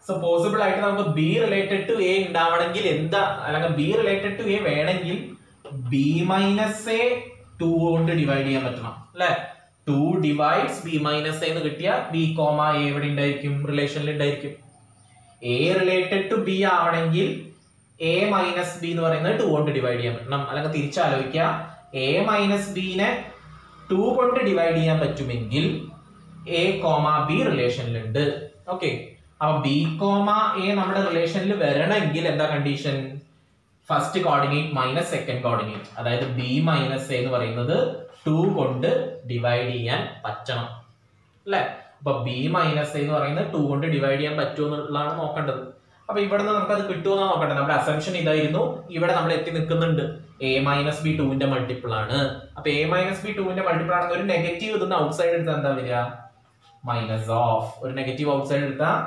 സോ പോസിബിൾ ആയിട്ട് നമുക്ക് ബി റിലേറ്റഡ് ടു എ ഉണ്ടാവണമെങ്കിൽ എന്താ, അല്ലെങ്കിൽ ബി റിലേറ്റഡ് ടു എ വേണമെങ്കിൽ ബി മൈനസ് എ 2 കൊണ്ട് ഡിവൈഡ് ചെയ്യാൻ പറ്റണം, അല്ലെ? 2 ഡിവൈഡ്സ് ബി മൈനസ് എ എന്ന് കിട്ടിയാൽ ബി കോമ എ എവിടെ ഉണ്ടായിരിക്കും? റിലേഷനിൽ ഉണ്ടായിരിക്കും. എ റിലേറ്റഡ് ടു ബി ആവണമെങ്കിൽ എ മൈനസ് ബി എന്ന് പറയുന്നത് 2 കൊണ്ട് ഡിവൈഡ് ചെയ്യാൻ പറ്റണം. അല്ലെങ്കിൽ തിരിച്ചാലോചിക്കുക, എ മൈനസ് ബിനെ 2 കൊണ്ട് ഡിവൈഡ് ചെയ്യാൻ പറ്റുമെങ്കിൽ എ കോമ ബി റിലേഷനിലുണ്ട്. ഓക്കെ, അപ്പൊ ബി കോമ എ നമ്മുടെ റിലേഷനിൽ വരണമെങ്കിൽ എന്താ condition? First coordinate minus second coordinate, അതായത് ബി മൈനസ് എ എന്ന് പറയുന്നത് 2 കൊണ്ട് ഡിവൈഡ് ചെയ്യാൻ പറ്റണം, അല്ലെ? അപ്പൊ ബി മൈനസ് എ എന്ന് പറയുന്നത് 2 കൊണ്ട് ഡിവൈഡ് ചെയ്യാൻ പറ്റുമോ എന്നുള്ളതാണ് നോക്കേണ്ടത്. അപ്പൊ ഇവിടെ നിന്ന് നമുക്ക് അത് കിട്ടുമോ നോക്കണ്ടേ? നമ്മുടെ അസംഷൻ ഇതായിരുന്നു. ഇവിടെ നമ്മൾ എത്തി നിൽക്കുന്നുണ്ട് എ മൈനസ് ബി 2ന്റെ മൾട്ടിപ്പിൾ ആണ്. അപ്പൊ എ മൈനസ് ബി 2ന്റെ മൾട്ടിപ്പിൾ ആണെങ്കിൽ ഒരു നെഗറ്റീവ് ഇതൊന്ന് ഔട്ട് സൈഡ് എടുത്താൽ എന്താ വരിക? Minus of. ഒരു നെഗറ്റീവ് ഔട്ട് സൈഡ് എടുത്താൽ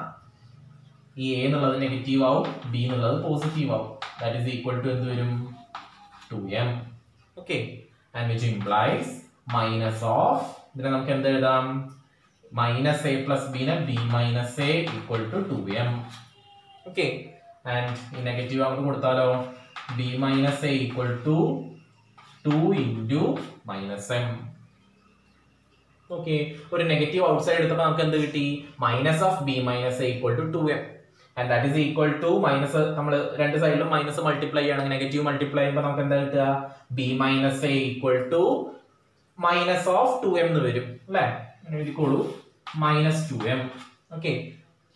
ഈ എ എന്നുള്ളത് നെഗറ്റീവ് ആവും, ബി എന്നുള്ളത് പോസിറ്റീവ് ആവും. ദാറ്റ് ഈസ് ഈക്വൽ ടു എന്ത് വരും? 2m. Okay, and which implies minus of, ഇതിനെ നമുക്ക് എന്ത് എഴുതാം? മൈനസ് എ പ്ലസ് ബിനെ B minus A equal to 2m. Okay, and ഈ നെഗറ്റീവ് അങ്ങോട്ട് കൊടുത്താലോ? B minus A equal to 2 into minus M. Okay, ഒരു നെഗറ്റീവ് ഔട്ട് സൈഡ് എടുത്തപ്പോൾ നമുക്ക് എന്ത് കിട്ടി? Minus of B minus A equal to 2m. And that is equal to minus, നമ്മൾ രണ്ട് സൈഡിലും മൈനസ് മൾട്ടിപ്ലൈ ചെയ്യണമെങ്കിൽ നെഗറ്റീവ് മൾട്ടിപ്ലൈ ചെയ്യുമ്പോൾ നമുക്ക് എന്താ കിട്ടുക? B minus A equal to minus of 2m എന്ന് വരും, അല്ലെ? എഴുതിക്കോളൂ, മൈനസ് 2m. ഓക്കെ,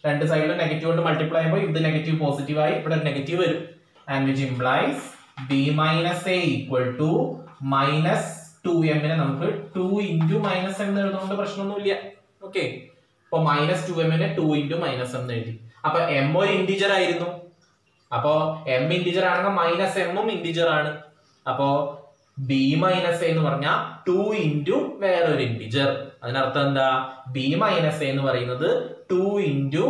രണ്ട് സൈഡിലും നെഗറ്റീവ് കൊണ്ട് മൾട്ടിപ്ലൈ ചെയ്യുമ്പോൾ ഇത് നെഗറ്റീവ് പോസിറ്റീവ് ആയി ഇവിടെ നെഗറ്റീവ് വരും. And which implies B minus A equal to minus 2m നെ നമുക്ക് 2 ഇൻറ്റു മൈനസ് എന്ന് എഴുതുന്നതുകൊണ്ട് പ്രശ്നമൊന്നുമില്ല. ഓക്കെ, അപ്പൊ മൈനസ് 2m നെ 2 ഇൻറ്റു മൈനസ് എന്ന് എഴുതി. അപ്പൊ m ഒരു ഇന്റിജർ ആയിരുന്നു. അപ്പോ m ഇന്റിജർ ആണെങ്കിൽ മൈനസ് m ഇന്റിജർ ആണ്. അപ്പോ b മൈനസ് എ എന്ന് പറഞ്ഞാൽ 2 ഇൻറ്റു വേറൊരു ഇന്റിജർ. അതിനർത്ഥം എന്താ? b മൈനസ് എ എന്ന് പറയുന്നത് 2 ഇൻറ്റു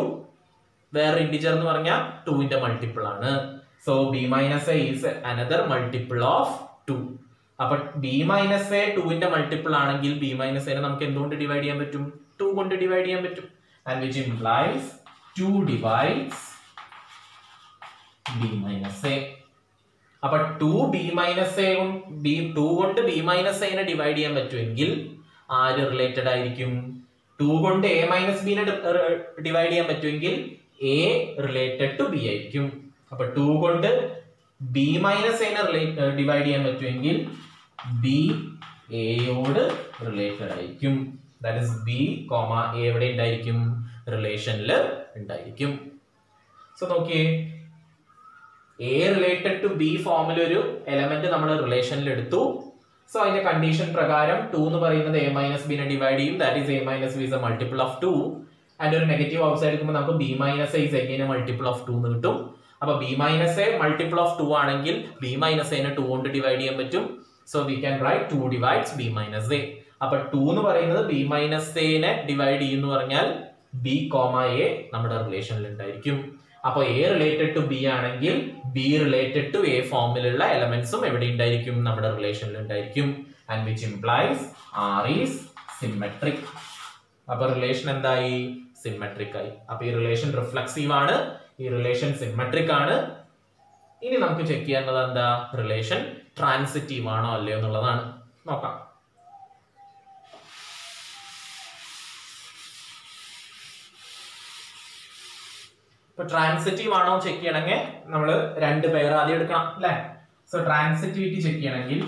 വേറെ ഇന്റിജർ എന്ന് പറഞ്ഞാൽ 2ന്റെ മൾട്ടിപ്പിൾ ആണ്. So b minus A is another multiple of 2. അപ്പൊ b മൈനസ് എ 2ന്റെ മൾട്ടിപ്പിൾ ആണെങ്കിൽ b മൈനസ് എനെ നമുക്ക് എന്തുകൊണ്ട് ഡിവൈഡ് ചെയ്യാൻ പറ്റും? 2 കൊണ്ട് ഡിവൈഡ് ചെയ്യാൻ പറ്റും. And which implies 2 divides b minus a. അപ്പൊ 2b minus a 2 കൊണ്ട് b minus a നെ ഡിവൈഡ് ചെയ്യാൻ പറ്റുമെങ്കിൽ ആര് റിലേറ്റഡ് ആയിരിക്കും? 2 കൊണ്ട് a minus b നെ ഡിവൈഡ് ചെയ്യാൻ പറ്റുമെങ്കിൽ a റിലേറ്റഡ് ടു b ആയിരിക്കും. അപ്പൊ 2 കൊണ്ട് b minus a നെ ഡിവൈഡ് ചെയ്യാൻ പറ്റുമെങ്കിൽ b a യോട് റിലേറ്റഡ് ആയിരിക്കും. That is B comma A എവിടെ ഉണ്ടായിരിക്കും? റിലേഷനിൽ ഉണ്ടായിരിക്കും. സോ നോക്കിയേ, എ റിലേറ്റഡ് ടു ബി ഫോമിൽ ഒരു എലമെന്റ് നമ്മൾ റിലേഷനിൽ എടുത്തു. സോ അതിന്റെ കണ്ടീഷൻ പ്രകാരം 2 എന്ന് പറയുന്നത് എ മൈനസ് ബിനെ ഡിവൈഡ് ചെയ്യും. That is A minus B is A multiple of 2. And ഒരു നെഗറ്റീവ് ഔട്ട്സൈഡ് എടുക്കുമ്പോൾ നമുക്ക് B minus A is again A multiple of 2 എന്ന് കിട്ടും. അപ്പൊ B minus A multiple of 2 ആണെങ്കിൽ ബി മൈനസ് എനെ 2 കൊണ്ട് ഡിവൈഡ് ചെയ്യാൻ പറ്റും. So we can write 2 divides B minus A. അപ്പൊ 2 എന്ന് പറയുന്നത് ബി മൈനസ് എനെ ഡിവൈഡ് ചെയ്യുന്നു പറഞ്ഞാൽ ബി കോമ എ നമ്മുടെ റിലേഷനിൽ ഉണ്ടായിരിക്കും. അപ്പൊ എ റിലേറ്റഡ് ടു ബി ആണെങ്കിൽ ബി റിലേറ്റഡ് ടു എ ഫോമിലുള്ള എലമെന്റ്സും എവിടെ ഉണ്ടായിരിക്കും? നമ്മുടെ റിലേഷനിൽ ഉണ്ടായിരിക്കും. And which implies R is symmetric. അപ്പൊ റിലേഷൻ എന്തായി? സിമെട്രിക് ആയി. അപ്പൊ ഈ റിലേഷൻ റിഫ്ലക്സീവ് ആണ്, ഈ റിലേഷൻ സിമെട്രിക് ആണ്. ഇനി നമുക്ക് ചെക്ക് ചെയ്യേണ്ടത് എന്താ? റിലേഷൻ ട്രാൻസിറ്റീവ് ആണോ അല്ലയോ എന്നുള്ളതാണ്. നോക്കാം. ഇപ്പൊ ട്രാൻസിറ്റീവ് ആണോ ചെക്ക് ചെയ്യണമെങ്കിൽ നമ്മൾ രണ്ട് പെയർ ആദ്യം എടുക്കണം അല്ലെ? സോ ട്രാൻസിറ്റിവിറ്റി ചെക്ക് ചെയ്യണമെങ്കിൽ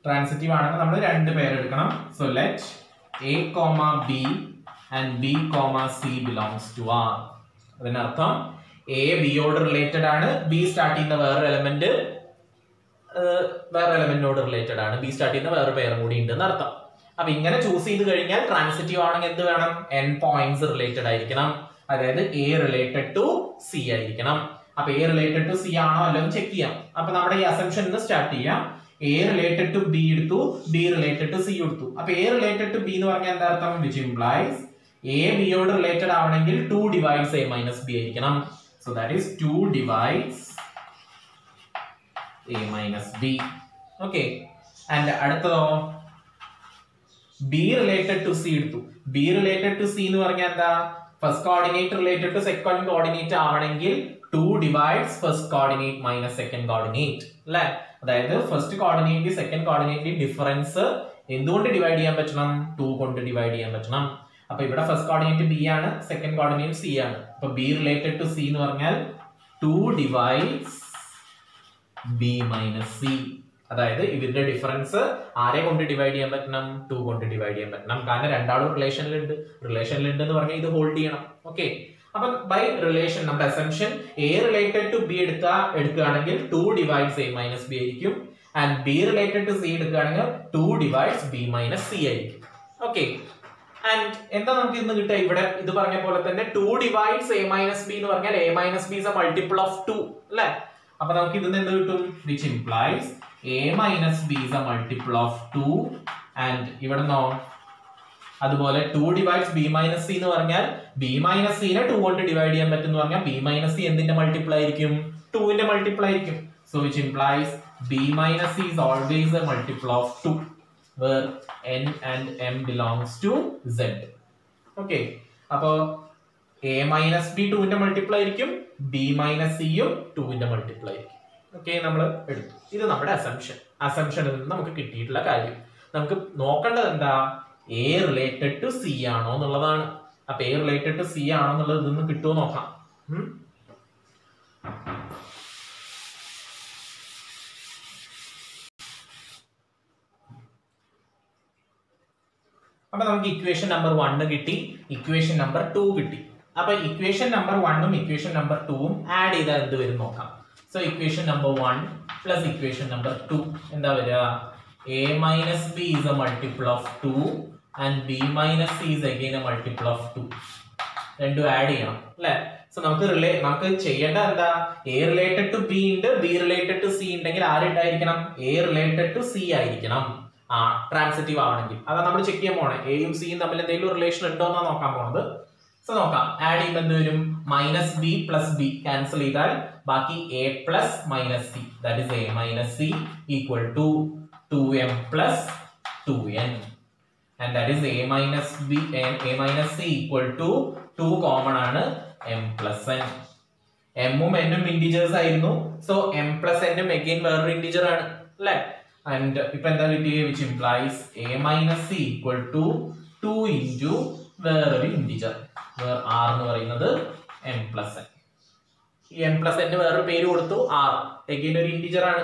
ട്രാൻസിറ്റീവ് ആണെങ്കിൽ നമ്മൾ രണ്ട് പെയർ എടുക്കണം. So let A comma B and B comma C belongs to R. അതിനർത്ഥം എ ബിയോട് റിലേറ്റഡ് ആണ്, ബി സ്റ്റാർട്ട് ചെയ്യുന്ന വേറൊരു എലമെന്റ് വേറെ എലമെന്റിനോട് റിലേറ്റഡ് ആണ്, ബി സ്റ്റാർട്ട് ചെയ്യുന്ന വേറെ പെയർ കൂടി ഉണ്ടെന്ന് അർത്ഥം. അപ്പൊ ഇങ്ങനെ ചൂസ് ചെയ്ത് കഴിഞ്ഞാൽ ട്രാൻസിറ്റീവ് ആണെങ്കിൽ എന്ത് വേണം? n പോയിന്റ്സ് റിലേറ്റഡ് ആയിരിക്കണം. അതായത് എ റിലേറ്റഡ് ടു സി ആയിരിക്കണം. അപ്പൊ എ റിലേറ്റഡ് ടു സി ആണോ അല്ലോ എന്ന് ചെക്ക് ചെയ്യാം. അപ്പൊ നമ്മുടെ ഈ അസംഷൻ സ്റ്റാർട്ട് ചെയ്യാം. എ റിലേറ്റഡ് ടു ബി എടുത്തു, ബി റിലേറ്റഡ് ടു സി എടുത്തു. അപ്പൊ എ റിലേറ്റഡ് ടു ബി എന്ന് പറഞ്ഞാൽ എന്താ അർത്ഥം? വിച്ച് ഇംപ്ലൈസ് എ ബിയോട് റിലേറ്റഡ് ആവണമെങ്കിൽ 2 ഡിവൈഡ്സ് എ മൈനസ് ബി ആയിരിക്കണം. So that is 2 divides A minus B. Okay. And അടുത്തതോ ബി റിലേറ്റഡ് ടു സി എടുത്തു. ബി റിലേറ്റഡ് ടു സി എന്ന് പറഞ്ഞാൽ എന്താ? First coordinate related to second coordinate ആവണമെങ്കിൽ 2 divides first coordinate minus second coordinate അല്ലെ? അതായത് first coordinate second coordinate difference എന്തുകൊണ്ട് divide ചെയ്യാൻ പറ്റണം? 2 കൊണ്ട് ഡിവൈഡ് ചെയ്യാൻ പറ്റണം. അപ്പൊ ഇവിടെ ഫസ്റ്റ് കോർഡിനേറ്റ് ബി ആണ്, സെക്കൻഡ് കോർഡിനേറ്റ് സി ആണ്. അപ്പൊ ബി റിലേറ്റഡ് ടു സി എന്ന് പറഞ്ഞാൽ 2 ഡിവൈഡ്സ് ബി മൈനസ് സി. അതായത് ഇവരുടെ ഡിഫറൻസ് ആരെ കൊണ്ട് ഡിവൈഡ് ചെയ്യാൻ പറ്റണം? 2 കൊണ്ട് ഡിവൈഡ് ചെയ്യാൻ പറ്റണം. കാരണം രണ്ടാളും റിലേഷനിലുണ്ട് എന്ന് പറഞ്ഞാൽ ഇത് ഹോൾഡ് ചെയ്യണം. ഓക്കെ. അപ്പൊ ബൈ റിലേഷൻ നമ്മുടെ assumption A related to B എടുക്കുകയാണെങ്കിൽ 2 ഡിവൈഡ്സ് എ മൈനസ് ബി ആയിരിക്കും. And B related to C എടുക്കുകയാണെങ്കിൽ 2 ഡിവൈഡ്സ് ബി മൈനസ് സി ആയിരിക്കും. ഓക്കെ. ആൻഡ് എന്താ നമുക്ക് ഇന്ന് കിട്ടുക? ഇവിടെ ഇത് പറഞ്ഞ പോലെ തന്നെ 2 ഡിവൈഡ്സ് എ മൈനസ് ബി എന്ന് പറഞ്ഞാൽ A minus B is A multiple of 2 അല്ലെ? അപ്പൊ നമുക്ക് ഇതിന് എന്ത് കിട്ടും? Which implies a minus b is a multiple of 2 and ഇവിടെ നോ അതുപോലെ 2 divides b minus c എന്ന് പറഞ്ഞാൽ b minus c നെ 2 കൊണ്ട് ഡിവൈഡ് ചെയ്യാൻ പറ്റും എന്ന് പറഞ്ഞാൽ b minus c എന്തിന്റെ മൾട്ടിപ്പിൾ ആയിരിക്കും? 2 ന്റെ മൾട്ടിപ്പിൾ ആയിരിക്കും. So which implies b minus c is always a multiple of 2 where n and m belongs to z. Okay. അപ്പോൾ a minus b 2 ന്റെ മൾട്ടിപ്പിൾ ആയിരിക്കും, b minus c യും 2 ന്റെ multiple ആയിരിക്കും. ഓക്കെ. നമ്മൾ എടുത്തു. ഇത് നമ്മുടെ അസംഷനിൽ നിന്ന് നമുക്ക് കിട്ടിയിട്ടുള്ള കാര്യം. നമുക്ക് നോക്കേണ്ടത് എന്താ? എ റിലേറ്റഡ് ടു സി ആണോ എന്നുള്ളതാണ്. അപ്പൊ എ റിലേറ്റഡ് ടു സി ആണോ എന്നുള്ളത് ഇതൊന്ന് കിട്ടുമോ നോക്കാം. അപ്പൊ നമുക്ക് ഇക്വേഷൻ നമ്പർ 1 കിട്ടി, ഇക്വേഷൻ നമ്പർ 2 കിട്ടി. അപ്പൊ ഇക്വേഷൻ നമ്പർ 1ഉം ഇക്വേഷൻ നമ്പർ 2ഉം ആഡ് ചെയ്താൽ എന്ത് വരും നോക്കാം. So equation number 1 plus equation number 2 എന്താ വരിക? a minus b is a multiple of 2 and b minus c is again a multiple of 2. രണ്ടും ആഡ് ചെയ്യണം അല്ലേ? സോ നമുക്ക് ചെയ്യേണ്ട എന്താ? a related to b ഉണ്ട്, b related to c ഉണ്ടെങ്കിൽ ആരുണ്ടായിരിക്കണം? a related to c ആയിരിക്കണം. ട്രാൻസിറ്റീവ് ആവണമെങ്കിൽ അതാ നമ്മൾ ചെക്ക് ചെയ്യാൻ പോണേ. എയും സിയും തമ്മിൽ എന്തെങ്കിലും റിലേഷൻ ഉണ്ടോ എന്നാ നോക്കാൻ പോണത്. സോ നോക്കാം. ആഡ് ചെയ്യുമ്പോൾ എന്ത് വരും? Minus B plus B cancel ചെയ്താൽ ബാക്കി A plus minus C, that is A minus C equal to 2m plus 2n and that is A minus B A minus C equal to 2 common ആണ് m plus n. എമ്മും എന്നും integers ആയിരുന്നു. So m plus n ഉം again വേറൊരു integer ആണ് അല്ലേ? And ഇപ്പൊ എന്താ കിട്ടിയത്? Which implies A minus C equal to 2 into വേറൊരു ഇൻഡിജർ വേർ r എന്ന് പറയുന്നത് m പ്ലസ് n. ഈ m പ്ലസ് n വേറൊരു പേര് കൊടുത്തു r, അഗൈൻ ഒരു ഇൻഡിജർ ആണ്,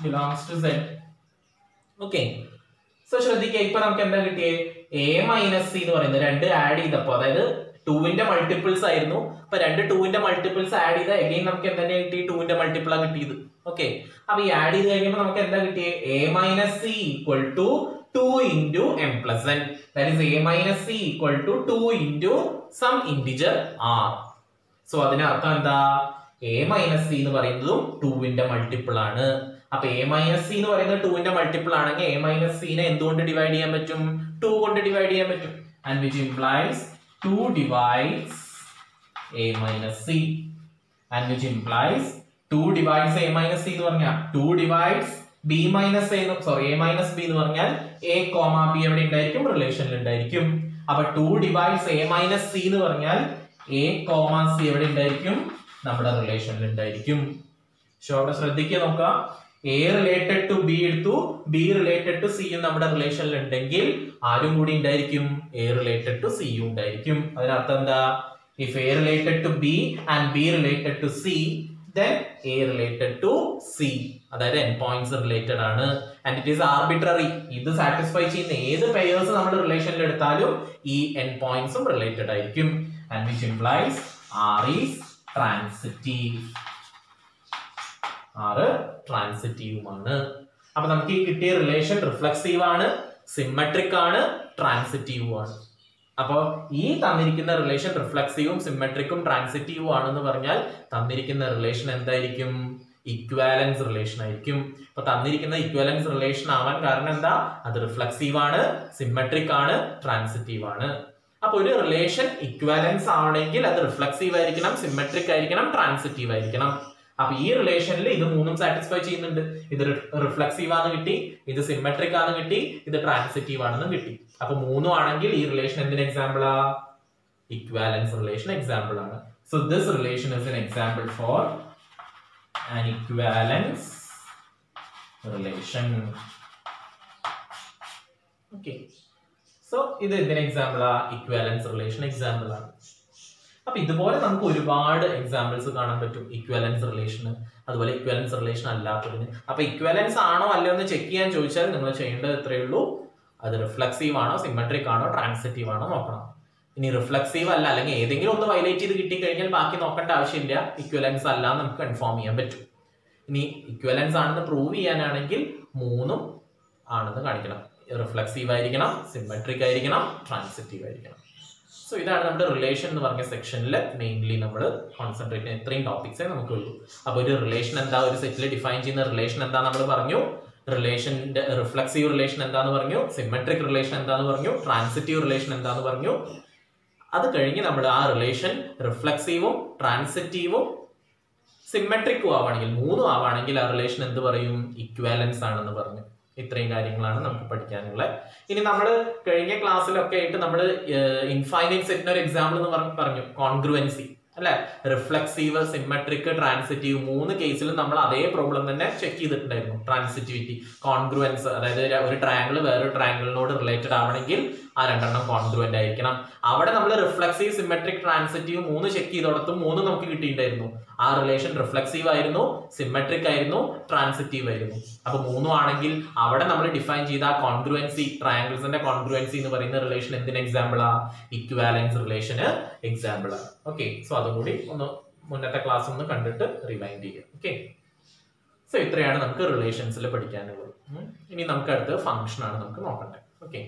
belongs to z. Okay. So ശ്രദ്ധിക്കുക, ഇപ്പൊ നമുക്ക് എന്താ കിട്ടിയേ? എ മൈനസ് സി എന്ന് പറയുന്നത് രണ്ട് ആഡ് ചെയ്തപ്പോ, അതായത് 2ന്റെ മൾട്ടിപ്പിൾസ് ആയിരുന്നു. അപ്പൊ രണ്ട് 2ന്റെ മൾട്ടിപ്പിൾസ് ആഡ് ചെയ്ത എഗെയിൻ നമുക്ക് എന്താ കിട്ടി? 2ന്റെ മൾട്ടിപ്പിൾ ആ കിട്ടിയത്. ഓക്കെ. അപ്പൊ ഈ ആഡ് ചെയ്ത് കഴിഞ്ഞപ്പോ നമുക്ക് എന്താ കിട്ടിയേ? A minus C equal to 2 into m plus n. That is a minus c equal to 2 into some integer r. So അതിനർത്ഥം എന്താ? a minus c എന്ന് പറയുന്നതും 2ന്റെ മൾട്ടിപ്പിൾ ആണ്. അപ്പൊ a minus c എന്ന് പറയുന്നത് 2ന്റെ മൾട്ടിപ്പിൾ ആണെങ്കിൽ a minus c നെ എന്തുകൊണ്ട് ഡിവൈഡ് ചെയ്യാൻ പറ്റും? 2 കൊണ്ട് ഡിവൈഡ് ചെയ്യാൻ പറ്റും. And which implies 2 divides a minus c. And which implies 2 divides a minus c എന്ന് പറഞ്ഞാൽ 2 divides b minus a, sorry, a minus b എന്ന് പറഞ്ഞാൽ a, b എവിടെ ഉണ്ടായിരിക്കും? റിലേഷനിൽ ഉണ്ടായിരിക്കും. അപ്പൊ 2 divides a minus c എന്ന് പറഞ്ഞാൽ a, c എവിടെ ഉണ്ടായിരിക്കും? നമ്മുടെ റിലേഷനിൽ ഉണ്ടായിരിക്കും. സോ അവിടെ ശ്രദ്ധിക്കുക, നോക്കാം. a റിലേറ്റഡ് ടു b എടുത്തു, b റിലേറ്റഡ് ടു c നമ്മുടെ റിലേഷനിൽ ഉണ്ടെങ്കിൽ ആരും കൂടി ഉണ്ടായിരിക്കും? a റിലേറ്റഡ് ടു c ഉണ്ടായിരിക്കും. അതിനർത്ഥം എന്താ? if a related to b and b related to c, then a related to c, അതായത് n points related ആണ്. And it is arbitrary. ഇത് സാറ്റിസ്ഫൈ ചെയ്യുന്ന ഏത് പെയർസ് നമ്മൾ റിലേഷനിൽ എടുത്താലും ഈ n points റിലേറ്റഡ് ആയിരിക്കും. And which implies r is transitive. r transitive ആണ്. അപ്പൊ നമുക്ക് ഈ കിട്ടിയ റിലേഷൻ റിഫ്ലെക്സീവ് ആണ്, സിമെട്രിക് ആണ്, ട്രാൻസിറ്റീവ് ആണ്. അപ്പോൾ ഈ തന്നിരിക്കുന്ന റിലേഷൻ റിഫ്ലെക്സീവും സിമെട്രിക്കും ട്രാൻസിറ്റീവും ആണെന്ന് പറഞ്ഞാൽ തന്നിരിക്കുന്ന റിലേഷൻ എന്തായിരിക്കും? ഇക്വാലൻസ് റിലേഷൻ ആയിരിക്കും. അപ്പൊ തന്നിരിക്കുന്ന ഇക്വാലൻസ് റിലേഷൻ ആവാൻ കാരണം എന്താ? അത് റിഫ്ലെക്സീവ് ആണ്, സിമെട്രിക് ആണ്, ട്രാൻസിറ്റീവ് ആണ്. അപ്പൊ ഒരു റിലേഷൻ ഇക്വാലൻസ് ആവണമെങ്കിൽ അത് റിഫ്ലെക്സീവ് ആയിരിക്കണം, സിമെട്രിക് ആയിരിക്കണം, ട്രാൻസിറ്റീവ് ആയിരിക്കണം. അപ്പൊ ഈ റിലേഷനിൽ ഇത് മൂന്നും സാറ്റിസ്ഫൈ ചെയ്യുന്നുണ്ട്. ഇത് റിഫ്ലെക്സീവ് ആണെന്ന് കിട്ടി, ഇത് സിമെട്രിക് ആണെന്ന് കിട്ടി, ഇത് ട്രാൻസിറ്റീവ് ആണെന്ന് കിട്ടി. അപ്പൊ മൂന്നും ആണെങ്കിൽ ഈ റിലേഷൻ എന്തിന് എക്സാമ്പിളാ? ഇക്വാലൻസ് റിലേഷൻ എക്സാമ്പിൾ ആണ്. So this relation is an example for an equivalence relation. Okay. So ഇത് എന്തിന് എക്സാമ്പിളാ? ഇക്വാലൻസ് റിലേഷൻ എക്സാമ്പിൾ ആണ്. അപ്പൊ ഇതുപോലെ നമുക്ക് ഒരുപാട് എക്സാമ്പിൾസ് കാണാൻ പറ്റും ഇക്വാലൻസ് റിലേഷന്, അതുപോലെ ഇക്വാലൻസ് റിലേഷൻ അല്ലാത്തതിന്. അപ്പൊ ഇക്വാലൻസ് ആണോ അല്ലയോ എന്ന് ചെക്ക് ചെയ്യാൻ ചോദിച്ചാൽ നിങ്ങൾ ചെയ്യേണ്ടത് എത്രയേ ഉള്ളൂ? അത് റിഫ്ലെക്സീവ് ആണോ, സിമെട്രിക് ആണോ, ട്രാൻസിറ്റീവ് ആണോ നോക്കണം. ഇനി റിഫ്ലെക്സീവ് അല്ല, അല്ലെങ്കിൽ ഏതെങ്കിലും ഒന്ന് വയലേറ്റ് ചെയ്ത് കിട്ടിക്കഴിഞ്ഞാൽ ബാക്കി നോക്കേണ്ട ആവശ്യമില്ല. ഇക്വലൻസ് അല്ല എന്ന് നമുക്ക് കൺഫേം ചെയ്യാൻ പറ്റും. ഇനി ഇക്വലൻസ് ആണെന്ന് പ്രൂവ് ചെയ്യാനാണെങ്കിൽ മൂന്നും ആണെന്ന് കാണിക്കണം. റിഫ്ലെക്സീവ് ആയിരിക്കണം, സിമെട്രിക് ആയിരിക്കണം, ട്രാൻസിറ്റീവ് ആയിരിക്കണം. സോ ഇതാണ് നമ്മുടെ റിലേഷൻ എന്ന് പറഞ്ഞ സെക്ഷനിൽ മെയിൻലി നമ്മൾ കോൺസെൻട്രേറ്റ് ചെയ്യുന്ന ഇത്രയും ടോപ്പിക്സേ നമുക്കുള്ളൂ. അപ്പോൾ ഒരു റിലേഷൻ എന്താ, ഒരു സെറ്റിൽ ഡിഫൈൻ ചെയ്യുന്ന റിലേഷൻ എന്താ നമ്മൾ പറഞ്ഞു. റിലേഷന്റെ റിഫ്ലെക്സീവ് റിലേഷൻ എന്താന്ന് പറഞ്ഞു, സിമെട്രിക് റിലേഷൻ എന്താന്ന് പറഞ്ഞു, ട്രാൻസിറ്റീവ് റിലേഷൻ എന്താന്ന് പറഞ്ഞു. അത് കഴിഞ്ഞ് നമ്മൾ ആ റിലേഷൻ റിഫ്ലെക്സീവും ട്രാൻസിറ്റീവും സിമെട്രിക്കും ആവുകയാണെങ്കിൽ, മൂന്നും ആവുകയാണെങ്കിൽ ആ റിലേഷൻ എന്ത് പറയും? ഇക്വാലൻസ് ആണെന്ന് പറഞ്ഞു. ഇത്രയും കാര്യങ്ങളാണ് നമുക്ക് പഠിക്കാനുള്ളത്. ഇനി നമ്മൾ കഴിഞ്ഞ ക്ലാസ്സിലൊക്കെ ആയിട്ട് നമ്മൾ ഇൻഫൈനൈറ്റ് സെറ്റിന് ഒരു എക്സാമ്പിൾ എന്ന് പറഞ്ഞു, കോൺഗ്രുവൻസി അല്ലെ. റിഫ്ലെക്സീവ്, സിമെട്രിക്, ട്രാൻസിറ്റീവ് മൂന്ന് കേസിലും നമ്മൾ അതേ പ്രോബ്ലം തന്നെ ചെക്ക് ചെയ്തിട്ടുണ്ടായിരുന്നു. ട്രാൻസിറ്റിവിറ്റി, കോൺഗ്രുവൻസ്, അതായത് ഒരു ട്രയാങ്കിൾ വേറൊരു ട്രയാങ്കിളിനോട് റിലേറ്റഡ് ആവണമെങ്കിൽ ആ രണ്ടെണ്ണം കോൺഗ്രുവന്റ് ആയിരിക്കണം. അവിടെ നമ്മൾ റിഫ്ലെക്സീവ്, സിമെട്രിക്, ട്രാൻസിറ്റീവ് മൂന്ന് ചെക്ക് ചെയ്തോടത്തും മൂന്ന് നമുക്ക് കിട്ടിയിട്ടുണ്ടായിരുന്നു. ആ റിലേഷൻ റിഫ്ലെക്സീവ് ആയിരുന്നു, സിമെട്രിക് ആയിരുന്നു, ട്രാൻസിറ്റീവ് ആയിരുന്നു. അപ്പൊ മൂന്നും ആണെങ്കിൽ അവിടെ നമ്മൾ ഡിഫൈൻ ചെയ്ത ആ കോൺഗ്രുവൻസി, ട്രയാങ്കിൾസിന്റെ കോൺഗ്രുവൻസി എന്ന് പറയുന്ന റിലേഷൻ എന്തിന് എക്സാമ്പിളാ? ഇക്വാലൻസ് റിലേഷന് എക്സാമ്പിളാ. ഓക്കെ. സോ അതുകൂടി ഒന്ന് മുന്നത്തെ ക്ലാസ് ഒന്ന് കണ്ടിട്ട് റിവൈൻഡ് ചെയ്യുക. ഓക്കെ. സോ ഇത്രയാണ് നമുക്ക് റിലേഷൻസിൽ പഠിക്കാനുള്ളത്. ഇനി നമുക്ക് അടുത്ത് ഫംഗ്ഷൻ ആണ് നമുക്ക് നോക്കണ്ടേ. ഓക്കെ.